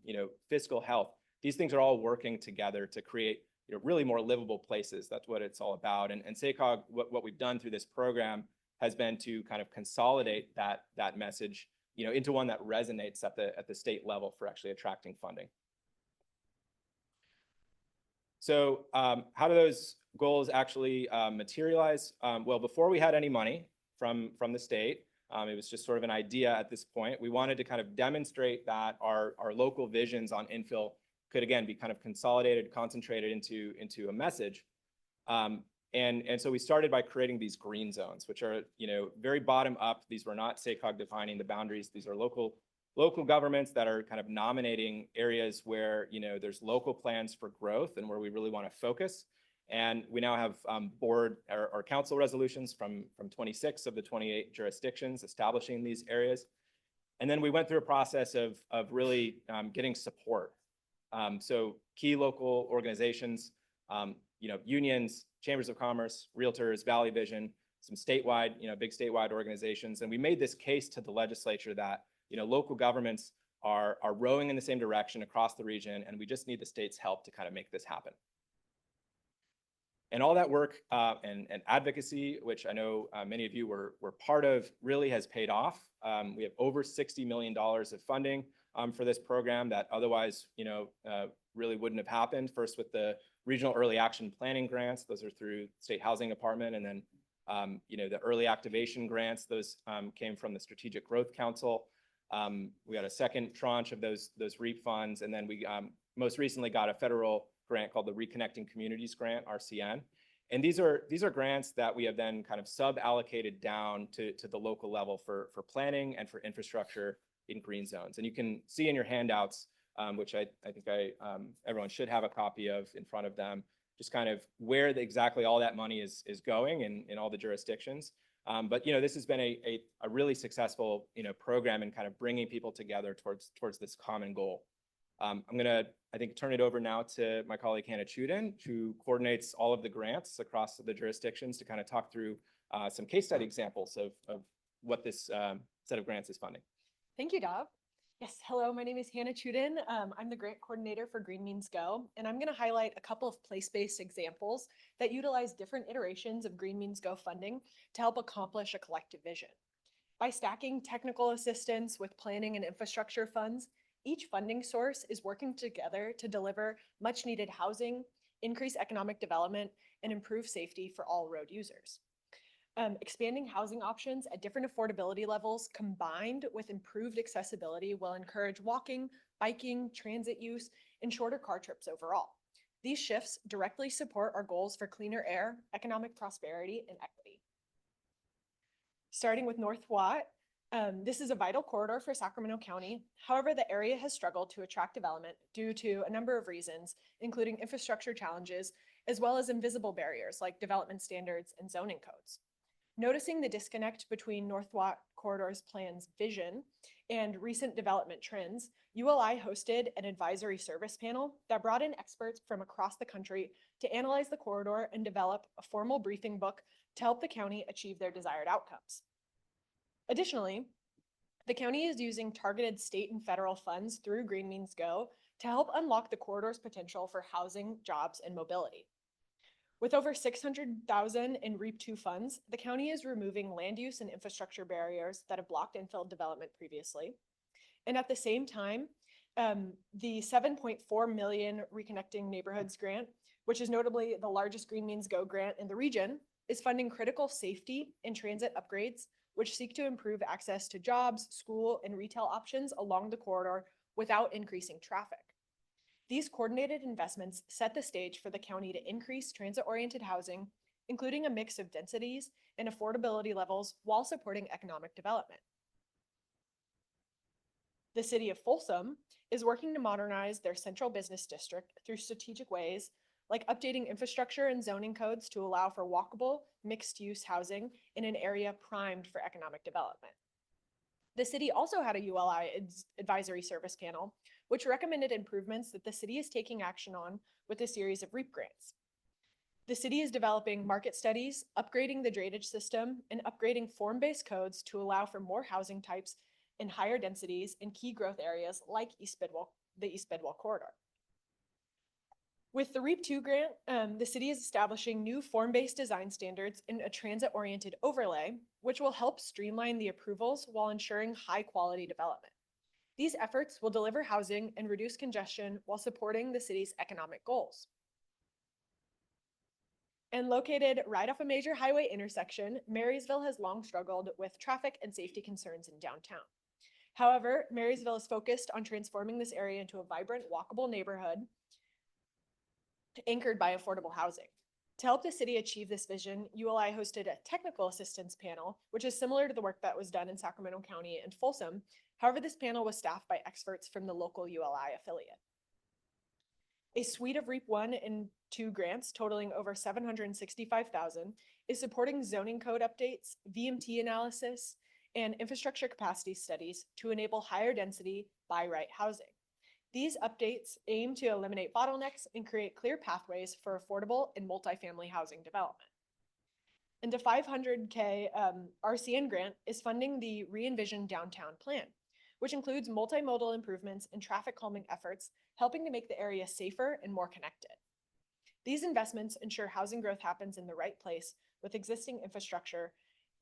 you know, fiscal health, these things are all working together to create, you know, really more livable places. That's what it's all about. And SACOG, what we've done through this program has been to kind of consolidate that message, you know, into one that resonates at the state level for actually attracting funding. So how do those goals actually materialize? Well, before we had any money from the state, it was just sort of an idea at this point. We wanted to kind of demonstrate that our local visions on infill could, again, be kind of consolidated, concentrated into a message. And so we started by creating these green zones, which are, you know, very bottom up. These were not SACOG defining the boundaries. These are local governments that are kind of nominating areas where, you know, there's local plans for growth and where we really want to focus. And we now have board or council resolutions from 26 of the 28 jurisdictions establishing these areas. And then we went through a process of really getting support. So key local organizations, you know, unions, chambers of commerce, realtors, Valley Vision, some statewide, you know, big statewide organizations. And we made this case to the legislature that, you know, local governments are rowing in the same direction across the region, and we just need the state's help to kind of make this happen. And all that work and advocacy, which I know many of you were part of, really has paid off. We have over $60 million of funding for this program that otherwise, you know, really wouldn't have happened. First with the regional early action planning grants, those are through State Housing Department, and then, you know, the early activation grants, those came from the Strategic Growth Council. We got a second tranche of those REAP funds, and then we most recently got a federal grant called the Reconnecting Communities Grant, RCN. And these are grants that we have then kind of sub-allocated down to the local level for planning and for infrastructure in green zones. And you can see in your handouts, which I think everyone should have a copy of in front of them, just kind of where exactly all that money is going in all the jurisdictions. But, you know, this has been a really successful, you know, program in kind of bringing people together towards this common goal. I'm going to, I think, turn it over now to my colleague Hannah Chuden, who coordinates all of the grants across the jurisdictions to kind of talk through some case study examples of what this set of grants is funding. Thank you, Dov. Yes, hello, my name is Hannah Chudin. I'm the grant coordinator for Green Means Go, and I'm going to highlight a couple of place-based examples that utilize different iterations of Green Means Go funding to help accomplish a collective vision. By stacking technical assistance with planning and infrastructure funds, each funding source is working together to deliver much-needed housing, increase economic development, and improve safety for all road users. Expanding housing options at different affordability levels combined with improved accessibility will encourage walking, biking, transit use, and shorter car trips overall. These shifts directly support our goals for cleaner air, economic prosperity, and equity. Starting with North Watt, this is a vital corridor for Sacramento County. However, the area has struggled to attract development due to a number of reasons, including infrastructure challenges, as well as invisible barriers like development standards and zoning codes. Noticing the disconnect between North Watt Corridor's plan's vision and recent development trends, ULI hosted an advisory service panel that brought in experts from across the country to analyze the corridor and develop a formal briefing book to help the county achieve their desired outcomes. Additionally, the county is using targeted state and federal funds through Green Means Go to help unlock the corridor's potential for housing, jobs, and mobility. With over $600,000 in REAP 2 funds, the county is removing land use and infrastructure barriers that have blocked infill development previously. And at the same time, the $7.4 million Reconnecting Neighborhoods grant, which is notably the largest Green Means Go grant in the region, is funding critical safety and transit upgrades, which seek to improve access to jobs, school, and retail options along the corridor without increasing traffic. These coordinated investments set the stage for the county to increase transit-oriented housing, including a mix of densities and affordability levels while supporting economic development. The city of Folsom is working to modernize their central business district through strategic ways like updating infrastructure and zoning codes to allow for walkable, mixed-use housing in an area primed for economic development. The city also had a ULI advisory service panel, which recommended improvements that the city is taking action on with a series of REAP grants. The city is developing market studies, upgrading the drainage system, and upgrading form-based codes to allow for more housing types and higher densities in key growth areas like the East Bedwell corridor. With the REAP 2 grant, the city is establishing new form-based design standards in a transit-oriented overlay, which will help streamline the approvals while ensuring high-quality development. These efforts will deliver housing and reduce congestion while supporting the city's economic goals. And located right off a major highway intersection, Marysville has long struggled with traffic and safety concerns in downtown. However, Marysville is focused on transforming this area into a vibrant, walkable neighborhood anchored by affordable housing. To help the city achieve this vision, ULI hosted a technical assistance panel, which is similar to the work that was done in Sacramento County and Folsom. However, this panel was staffed by experts from the local ULI affiliate. A suite of REAP 1 and 2 grants totaling over $765,000 is supporting zoning code updates, VMT analysis, and infrastructure capacity studies to enable higher density by right housing. These updates aim to eliminate bottlenecks and create clear pathways for affordable and multifamily housing development. And a $500K RCN grant is funding the Re-envision Downtown Plan, which includes multimodal improvements and traffic calming efforts, helping to make the area safer and more connected. These investments ensure housing growth happens in the right place with existing infrastructure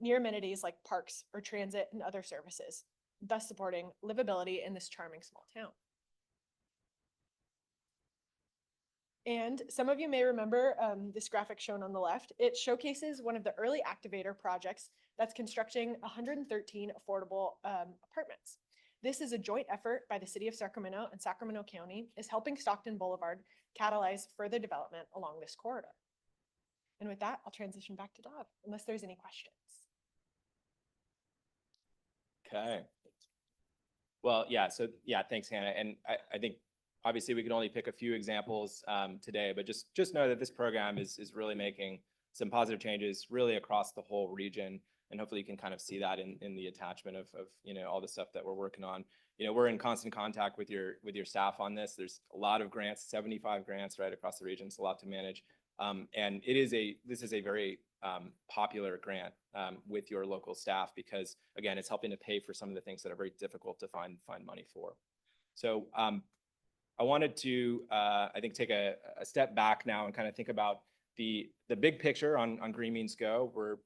near amenities like parks or transit and other services, thus supporting livability in this charming small town. And some of you may remember this graphic shown on the left. It showcases one of the early activator projects that's constructing 113 affordable apartments. This is a joint effort by the City of Sacramento and Sacramento County is helping Stockton Boulevard catalyze further development along this corridor. And with that, I'll transition back to Dov, unless there's any questions. Okay. Well, yeah, so yeah, thanks, Hannah. And I think obviously we can only pick a few examples today, but just know that this program is really making some positive changes really across the whole region. And hopefully you can kind of see that in the attachment of all the stuff that we're working on. We're in constant contact with your staff on this. There's a lot of grants, 75 grants right across the region. It's a lot to manage. And this is a very popular grant with your local staff because, again, it's helping to pay for some of the things that are very difficult to find money for. So I wanted to, I think, take a step back now and kind of think about the big picture on Green Means Go. We're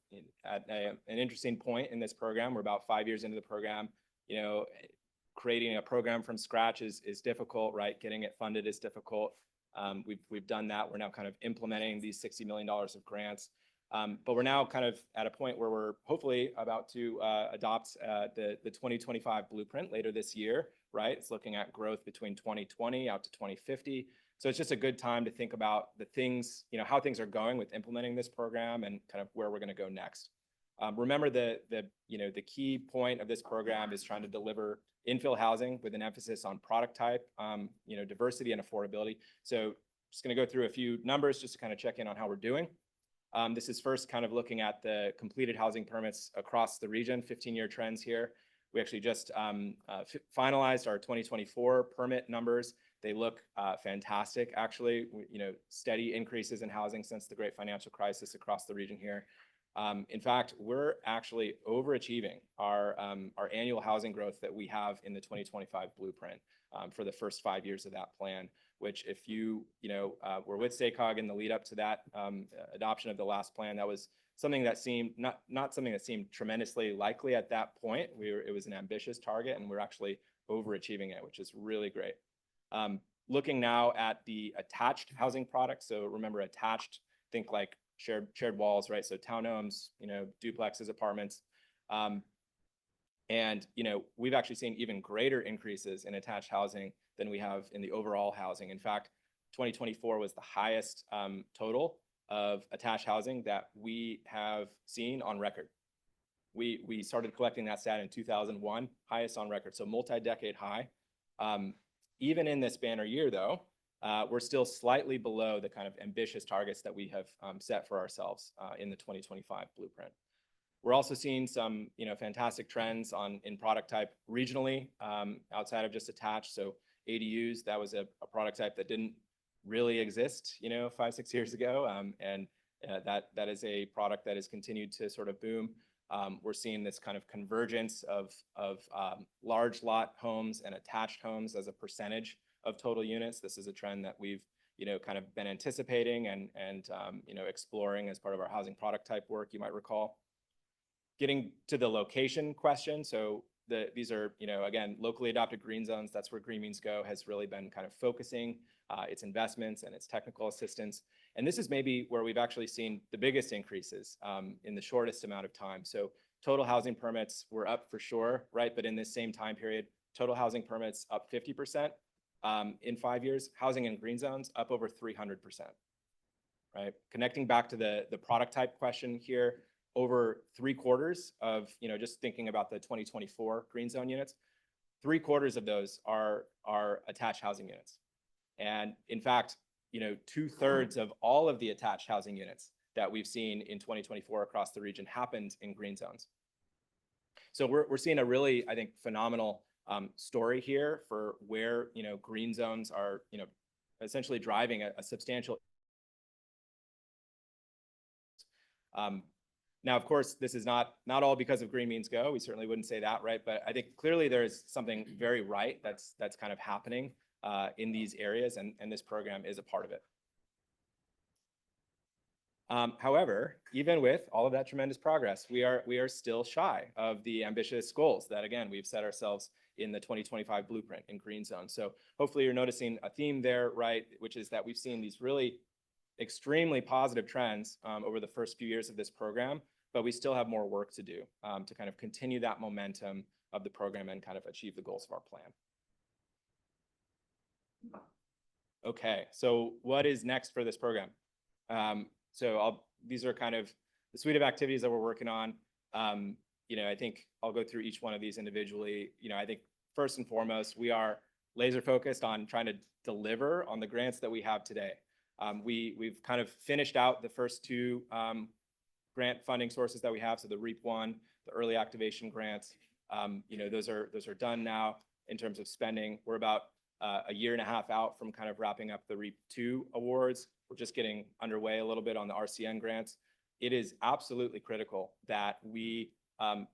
at an interesting point in this program. We're about 5 years into the program. You know, creating a program from scratch is difficult, right? Getting it funded is difficult. We've done that. We're now kind of implementing these $60 million of grants. But we're now kind of at a point where we're hopefully about to adopt the 2025 blueprint later this year, right? It's looking at growth between 2020 out to 2050. So it's just a good time to think about the things, you know, how things are going with implementing this program and kind of where we're going to go next. Remember the key point of this program is trying to deliver infill housing with an emphasis on product type, diversity and affordability. So just going to go through a few numbers just to kind of check in on how we're doing. This is first kind of looking at the completed housing permits across the region, 15-year trends here. We actually just finalized our 2024 permit numbers. They look fantastic, actually. Steady increases in housing since the great financial crisis across the region here. In fact, we're actually overachieving our annual housing growth that we have in the 2025 blueprint for the first 5 years of that plan, which if you were with SACOG in the lead up to that adoption of the last plan, that was something that seemed not something that seemed tremendously likely at that point. It was an ambitious target, and we're actually overachieving it, which is really great. Looking now at the attached housing product. So remember, attached, think like shared walls, right? So townhomes, duplexes, apartments. And we've actually seen even greater increases in attached housing than we have in the overall housing. In fact, 2024 was the highest total of attached housing that we have seen on record. We started collecting that stat in 2001, highest on record, so multi-decade high. Even in this banner year, though, we're still slightly below the kind of ambitious targets that we have set for ourselves in the 2025 blueprint. We're also seeing some, fantastic trends in product type regionally, outside of just attached. So ADUs, that was a product type that didn't really exist, 5-6 years ago, and that is a product that has continued to sort of boom. We're seeing this kind of convergence of large lot homes and attached homes as a percentage of total units. This is a trend that we've kind of been anticipating and exploring as part of our housing product type work, you might recall. Getting to the location question. So these are, again, locally adopted green zones. That's where Green Means Go has really been kind of focusing its investments and its technical assistance. And this is maybe where we've actually seen the biggest increases in the shortest amount of time. So total housing permits were up for sure, right? But in this same time period, total housing permits up 50% in 5 years. Housing in green zones up over 300%, right? Connecting back to the product type question here, over 3/4 of, just thinking about the 2024 green zone units, 3/4 of those are attached housing units. And in fact, 2/3 of all of the attached housing units that we've seen in 2024 across the region happened in green zones. So we're seeing a really, I think, phenomenal story here for where, green zones are, essentially driving a substantial. Now, of course, this is not all because of Green Means Go. We certainly wouldn't say that, right? But I think clearly there is something very right that's kind of happening in these areas, and this program is a part of it. However, even with all of that tremendous progress, we are still shy of the ambitious goals that, again, we've set ourselves in the 2025 blueprint in green zones. So hopefully you're noticing a theme there, right? Which is that we've seen these really extremely positive trends over the first few years of this program, but we still have more work to do to kind of continue that momentum of the program and kind of achieve the goals of our plan. Okay, so what is next for this program? These are kind of the suite of activities that we're working on. I think I'll go through each one of these individually. I think first and foremost, we are laser focused on trying to deliver on the grants that we have today. We've kind of finished out the first two grant funding sources that we have. So the REAP 1, the early activation grants, those are done now in terms of spending. We're about a year and a half out from kind of wrapping up the REAP 2 awards. We're just getting underway a little bit on the RCN grants. it is absolutely critical that we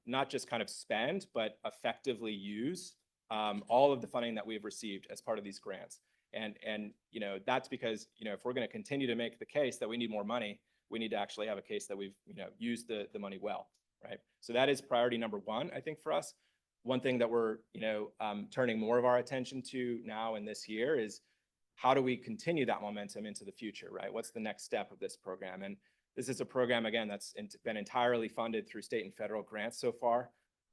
not just kind of spend, but effectively use all of the funding that we've received as part of these grants. And you know, that's because, you know, if we're going to continue to make the case that we need more money, we need to actually have a case that we've, you know, used the money well, right? So that is priority number one, I think, for us. One thing that we're, you know, turning more of our attention to now in this year is how do we continue that momentum into the future, right? What's the next step of this program? And this is a program, again, that's been entirely funded through state and federal grants so far.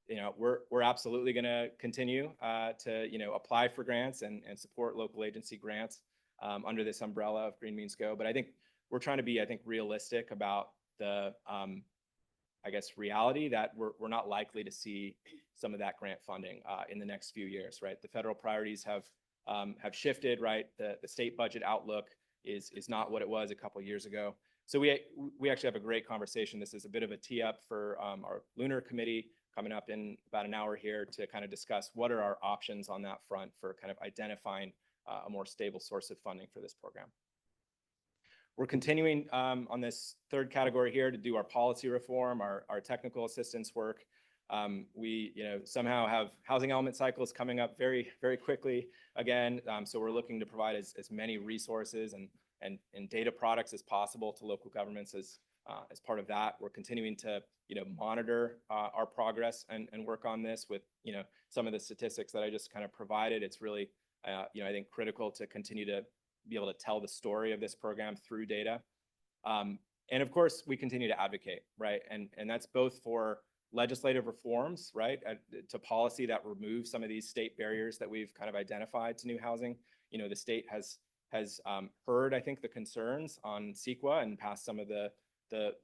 You know, we're absolutely going to continue to, you know, apply for grants and support local agency grants under this umbrella of Green Means Go. But I think we're trying to be, I think, realistic about the, I guess, reality that we're not likely to see some of that grant funding in the next few years, right? The federal priorities have shifted, right? The state budget outlook is not what it was a couple of years ago. So we actually have a great conversation. This is a bit of a tee up for our Lunar Committee coming up in about an hour here to kind of discuss what are our options on that front for kind of identifying a more stable source of funding for this program. We're continuing on this third category here to do our policy reform, our technical assistance work. We, you know, somehow have housing element cycles coming up very, very quickly again. So we're looking to provide as many resources and data products as possible to local governments as part of that. We're continuing to, you know, monitor our progress and work on this with, you know, some of the statistics that I just kind of provided. It's really, you know, I think critical to continue to be able to tell the story of this program through data. And of course, we continue to advocate, right? And that's both for legislative reforms, right, to policy that removes some of these state barriers that we've kind of identified to new housing. You know, the state has heard, I think, the concerns on CEQA and passed some of the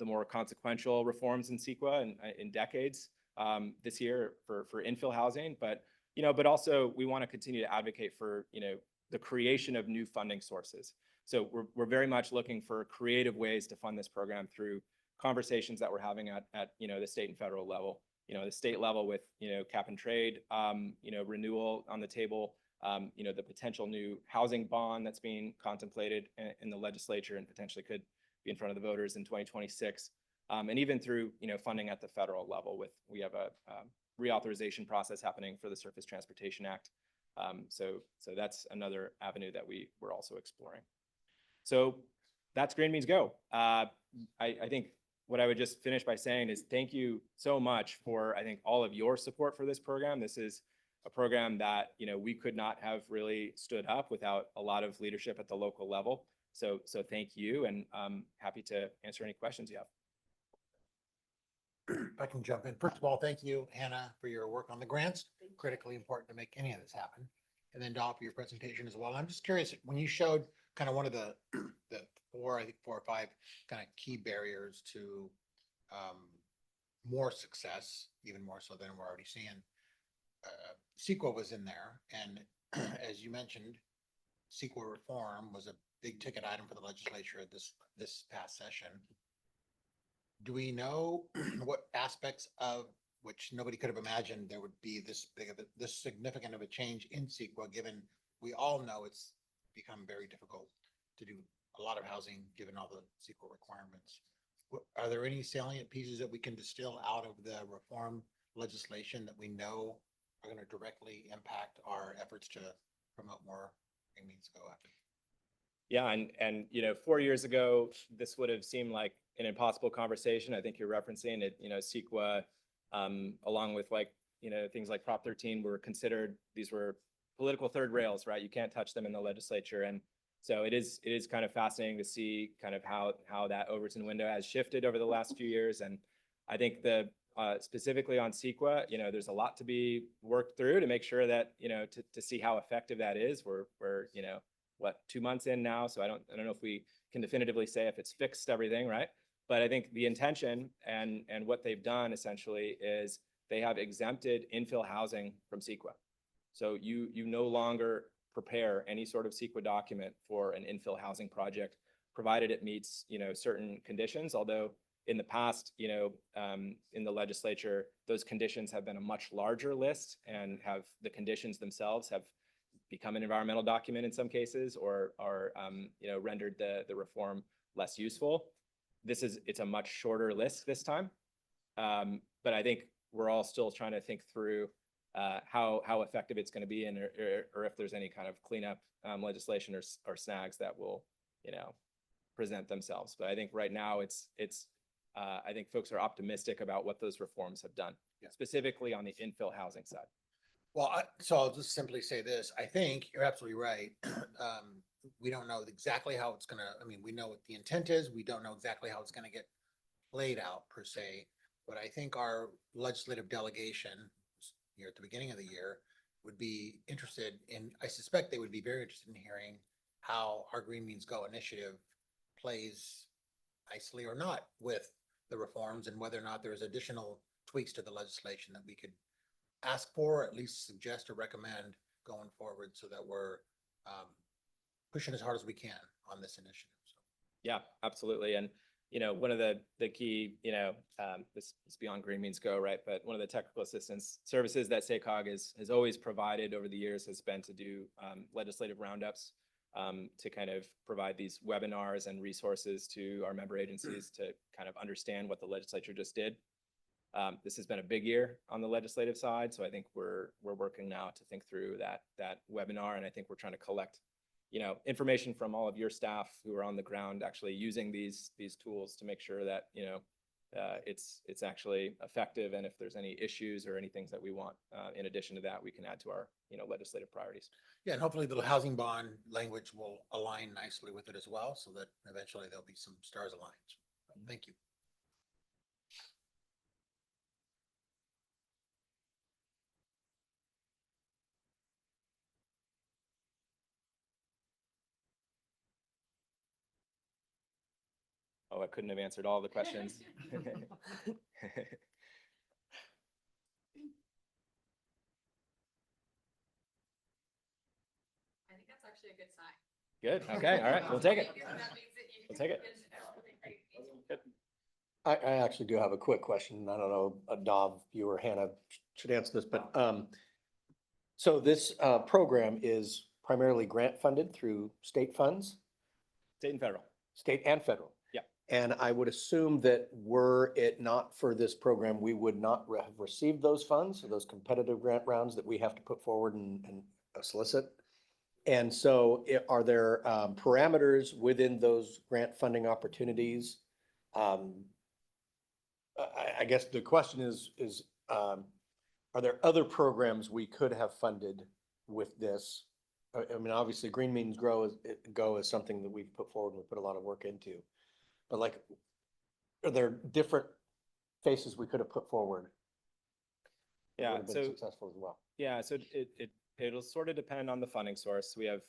more consequential reforms in CEQA in decades this year for infill housing. But, you know, but also we want to continue to advocate for, you know, the creation of new funding sources. So we're very much looking for creative ways to fund this program through conversations that we're having at you know, the state and federal level. You know, the state level with, you know, cap and trade, you know, renewal on the table, you know, the potential new housing bond that's being contemplated in the legislature and potentially could be in front of the voters in 2026. And even through, you know, funding at the federal level we have a reauthorization process happening for the Surface Transportation Act. So that's another avenue that we're also exploring. So that's Green Means Go. I think what I would just finish by saying is thank you so much for, I think, all of your support for this program. This is a program that, you know, we could not have really stood up without a lot of leadership at the local level. So thank you, and I'm happy to answer any questions you have. If I can jump in. First of all, thank you, Hannah, for your work on the grants. Critically important to make any of this happen. And then Dahl for your presentation as well. I'm just curious, when you showed kind of one of the four or five kind of key barriers to more success, even more so than we're already seeing, CEQA was in there. And as you mentioned, CEQA reform was a big ticket item for the legislature this past session. Do we know what aspects of which nobody could have imagined there would be this significant of a change in CEQA, given we all know it's become very difficult to do a lot of housing given all the CEQA requirements? Are there any salient pieces that we can distill out of the reform legislation that we know are going to directly impact our efforts to promote more Green Means Go after? Yeah, and you know, 4 years ago, this would have seemed like an impossible conversation. I think you're referencing it. You know, CEQA, along with, like, you know, things like Prop 13 were considered, these were political third rails, right? You can't touch them in the legislature. And so it is kind of fascinating to see kind of how that Overton window has shifted over the last few years. And I think specifically on CEQA, you know, there's a lot to be worked through to make sure that, you know, to see how effective that is. We're you know, what, 2 months in now, so I don't know if we can definitively say if it's fixed everything, right? But I think the intention and what they've done essentially is they have exempted infill housing from CEQA. So you no longer prepare any sort of CEQA document for an infill housing project, provided it meets, you know, certain conditions. Although in the past, you know, in the legislature, those conditions have been a much larger list, and the conditions themselves have become an environmental document in some cases, or you know, rendered the reform less useful. it's a much shorter list this time. But I think we're all still trying to think through how effective it's going to be, and or if there's any kind of cleanup legislation or snags that will, present themselves. But I think right now I think folks are optimistic about what those reforms have done, specifically on the infill housing side. Well, so I'll just simply say this. I think you're absolutely right. We don't know exactly how it's gonna, I mean, we know what the intent is. We don't know exactly how it's gonna get played out per se. But I think our legislative delegation here at the beginning of the year would be interested in, I suspect they would be very interested in hearing how our Green Means Go initiative plays nicely or not with the reforms, and whether or not there's additional tweaks to the legislation that we could ask for, or at least suggest or recommend going forward, so that we're pushing as hard as we can on this initiative. So. Yeah, absolutely. And, one of the key, this is beyond Green Means Go, right? But one of the technical assistance services that SACOG has always provided over the years has been to do legislative roundups, to kind of provide these webinars and resources to our member agencies to kind of understand what the legislature just did. This has been a big year on the legislative side, so I think we're working now to think through that webinar, and I think we're trying to collect, information from all of your staff who are on the ground actually using these tools to make sure that it's actually effective, and if there's any issues or any things that we want in addition to that, we can add to our legislative priorities. Yeah, and hopefully the housing bond language will align nicely with it as well, so that eventually there'll be some stars aligned. Thank you. Oh, I couldn't have answered all the questions. I think that's actually a good sign. Good. Okay. All right. We'll take it. We'll take it. I actually do have a quick question. I don't know, Dov, you or Hannah should answer this, but so this program is primarily grant funded through state funds? State and federal. State and federal? Yeah. And I would assume that were it not for this program, we would not have received those funds, or those competitive grant rounds that we have to put forward and solicit. And so are there parameters within those grant funding opportunities? I guess the question is, are there other programs we could have funded with this? I mean, obviously Green Means Go is something that we've put forward and we put a lot of work into. But like, are there different faces we could have put forward? that Yeah. would have been So successful as well? yeah. So it'll sort of depend on the funding source. We have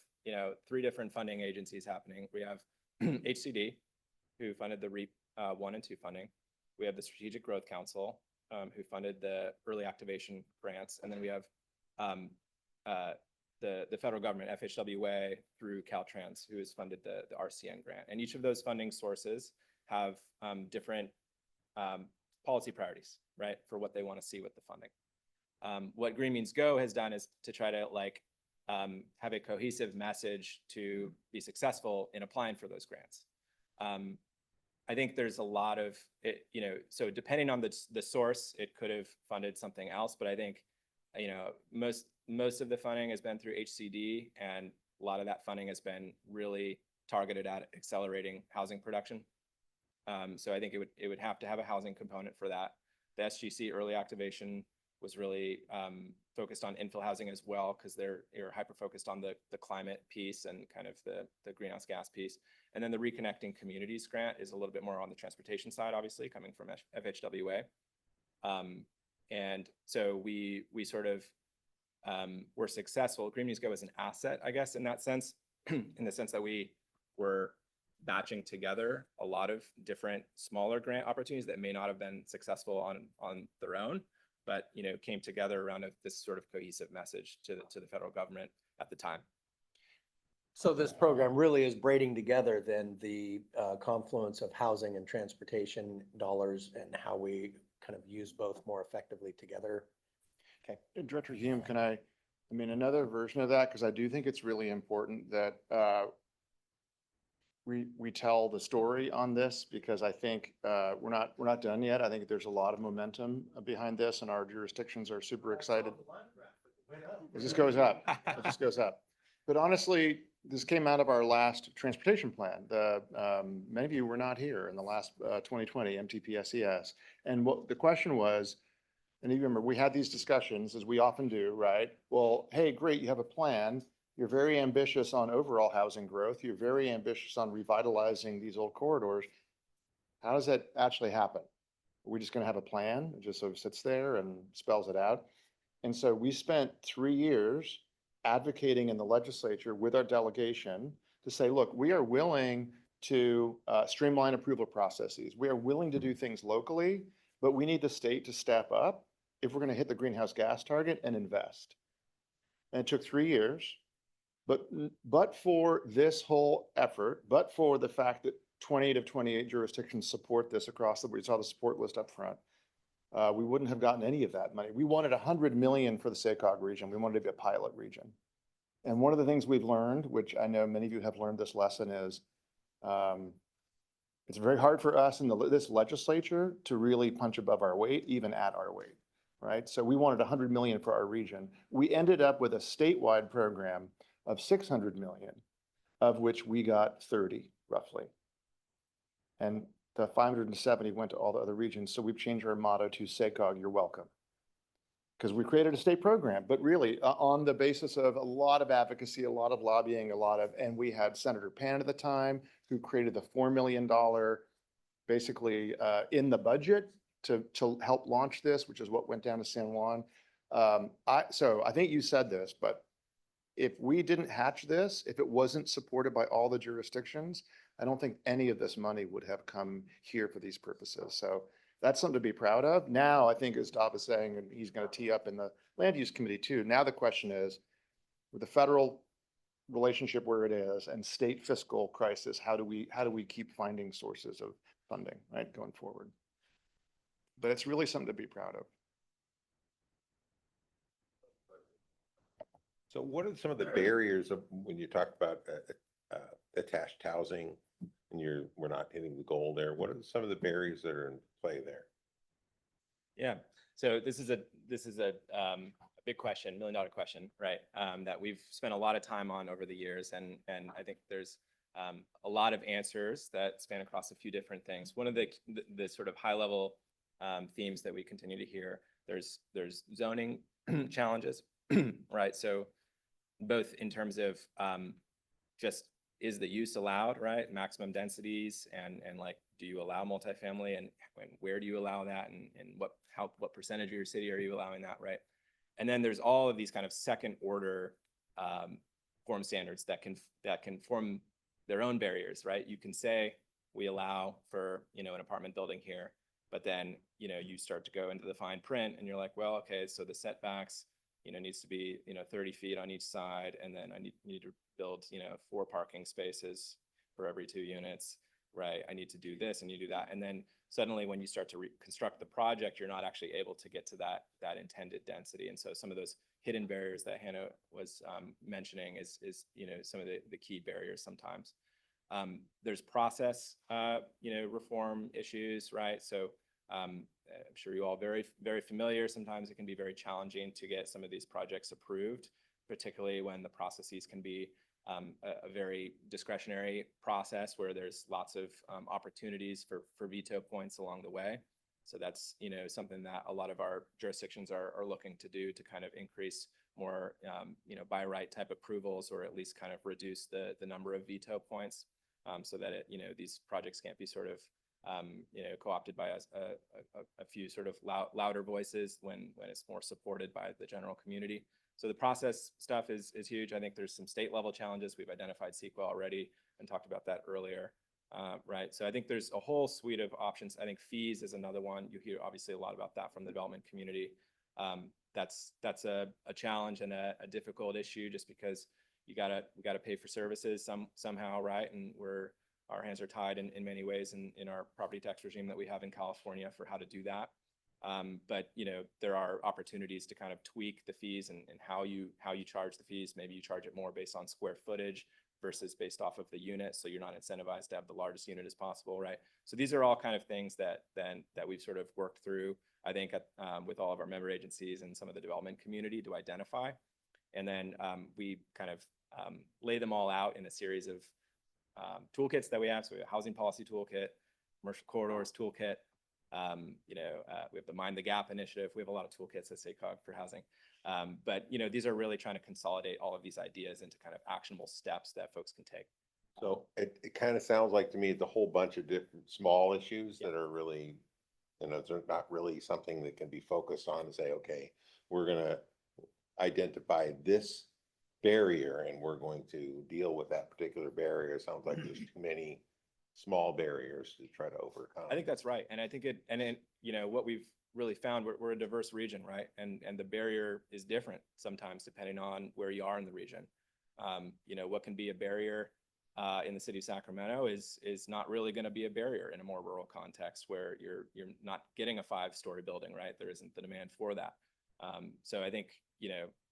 3 different funding agencies happening. We have HCD, who funded the REAP 1 and 2 funding. We have the Strategic Growth Council, who funded the early activation grants, and then we have the federal government, FHWA, through Caltrans, who has funded the RCN grant. And each of those funding sources have different policy priorities, right, for what they want to see with the funding. What Green Means Go has done is to try to have a cohesive message to be successful in applying for those grants. I think there's a lot of so depending on the source, it could have funded something else, but I think most of the funding has been through HCD, and a lot of that funding has been really targeted at accelerating housing production. So I think it would have to have a housing component for that. The SGC early activation was really focused on infill housing as well, because they're hyper-focused on the climate piece and kind of the greenhouse gas piece. And then the Reconnecting Communities grant is a little bit more on the transportation side, obviously, coming from FHWA. And so we sort of were successful. Green Means Go is an asset, I guess, in that sense, in the sense that we were batching together a lot of different smaller grant opportunities that may not have been successful on their own, but came together around this sort of cohesive message to the federal government at the time. So this program really is braiding together then the confluence of housing and transportation dollars, and how we kind of use both more effectively together. Okay. Director Hume, another version of that, because I do think it's really important that we tell the story on this because I think we're not done yet. I think there's a lot of momentum behind this and our jurisdictions are super excited. It just goes up. It just goes up. But honestly, this came out of our last transportation plan. Many of you were not here in the last 2020 MTPSES. And what the question was, and you remember, we had these discussions as we often do, right? Well, hey, great, you have a plan. You're very ambitious on overall housing growth. You're very ambitious on revitalizing these old corridors. How does that actually happen? Are we just going to have a plan? It just sort of sits there and spells it out. And so we spent 3 years advocating in the legislature with our delegation to say, look, we are willing to streamline approval processes. We are willing to do things locally, but we need the state to step up if we're going to hit the greenhouse gas target and invest. And it took 3 years, but for this whole effort, but for the fact that 28 of 28 jurisdictions support this across the board, we saw the support list up front, we wouldn't have gotten any of that money. We wanted 100 million for the SACOG region. We wanted to be a pilot region. And one of the things we've learned, which I know many of you have learned this lesson, is it's very hard for us in this legislature to really punch above our weight, even at our weight, right? So we wanted 100 million for our region. We ended up with a statewide program of 600 million, of which we got 30 roughly. And the 570 went to all the other regions. So we've changed our motto to SACOG, you're welcome. Because we created a state program, but really on the basis of a lot of advocacy, a lot of lobbying, and we had Senator Pan at the time who created the $4 million basically in the budget to help launch this, which is what went down to San Juan. So I think you said this, but if we didn't hatch this, if it wasn't supported by all the jurisdictions, I don't think any of this money would have come here for these purposes. So that's something to be proud of. Now, I think as Dob is saying, and he's going to tee up in the land use committee too. Now the question is, with the federal relationship where it is and state fiscal crisis, how do we keep finding sources of funding, right, going forward? But it's really something to be proud of. So what are some of the barriers of when you talk about attached housing and we're not hitting the goal there? What are some of the barriers that are in play there? Yeah, so this is a big question, $1 million question, right? That we've spent a lot of time on over the years, and I think there's a lot of answers that span across a few different things. One of the sort of high level themes that we continue to hear, there's zoning challenges, right? So both in terms of just is the use allowed, right? Maximum densities and like, do you allow multifamily and where do you allow that and what percentage of your city are you allowing that, right? And then there's all of these kind of second order form standards that can form their own barriers, right? You can say we allow for, an apartment building here, but then, you start to go into the fine print and you're like, well, okay, so the setbacks, needs to be, 30 feet on each side. And then I need to build, 4 parking spaces for every 2 units, right? I need to do this and you do that. And then suddenly when you start to reconstruct the project, you're not actually able to get to that intended density. And so some of those hidden barriers that Hannah was mentioning is some of the key barriers sometimes. There's process, reform issues, right? So I'm sure you all very, very familiar. Sometimes it can be very challenging to get some of these projects approved, particularly when the processes can be a very discretionary process where there's lots of opportunities for veto points along the way. So that's, something that a lot of our jurisdictions are looking to do to kind of increase more, by right type approvals, or at least kind of reduce the number of veto points so that these projects can't be sort of co-opted by a few sort of louder voices when it's more supported by the general community. So the process stuff is huge. I think there's some state level challenges. We've identified CEQA already and talked about that earlier, right? So I think there's a whole suite of options. I think fees is another one. You hear obviously a lot about that from the development community. That's a challenge and a difficult issue just because we gotta pay for services somehow, right? And our hands are tied in many ways in our property tax regime that we have in California for how to do that. But there are opportunities to kind of tweak the fees and how you charge the fees. Maybe you charge it more based on square footage versus based off of the unit. So you're not incentivized to have the largest unit as possible, right? So these are all kind of things that we've sort of worked through, I think, with all of our member agencies and some of the development community to identify. And then we kind of lay them all out in a series of toolkits that we have. So we have a housing policy toolkit, commercial corridors toolkit. We have the Mind the Gap initiative. We have a lot of toolkits at SACOG for housing. But these are really trying to consolidate all of these ideas into kind of actionable steps that folks can take. So it kind of sounds like to me, it's a whole bunch of different small issues that are really, they're not really something that can be focused on to say, okay, we're gonna identify this barrier and we're going to deal with that particular barrier. It sounds like there's too many small barriers to try to overcome. I think that's right. And I think what we've really found, we're a diverse region, right? And the barrier is different sometimes depending on where you are in the region. What can be a barrier in the city of Sacramento is not really going to be a barrier in a more rural context where you're not getting a 5-story building, right? There isn't the demand for that. So I think,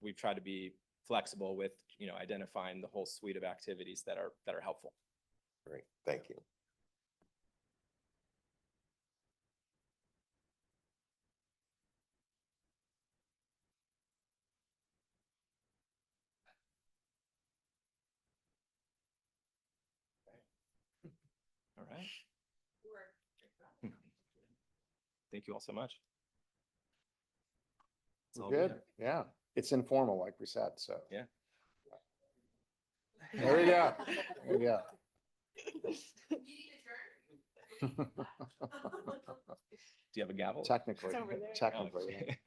we've tried to be flexible with, identifying the whole suite of activities that are helpful. Great, thank you. All right. Thank you all so much. That's all we Good, have. yeah. It's informal, like we said, so. Yeah. There we go. There we go. Do you have a gavel? Technically, Oh, technically. okay.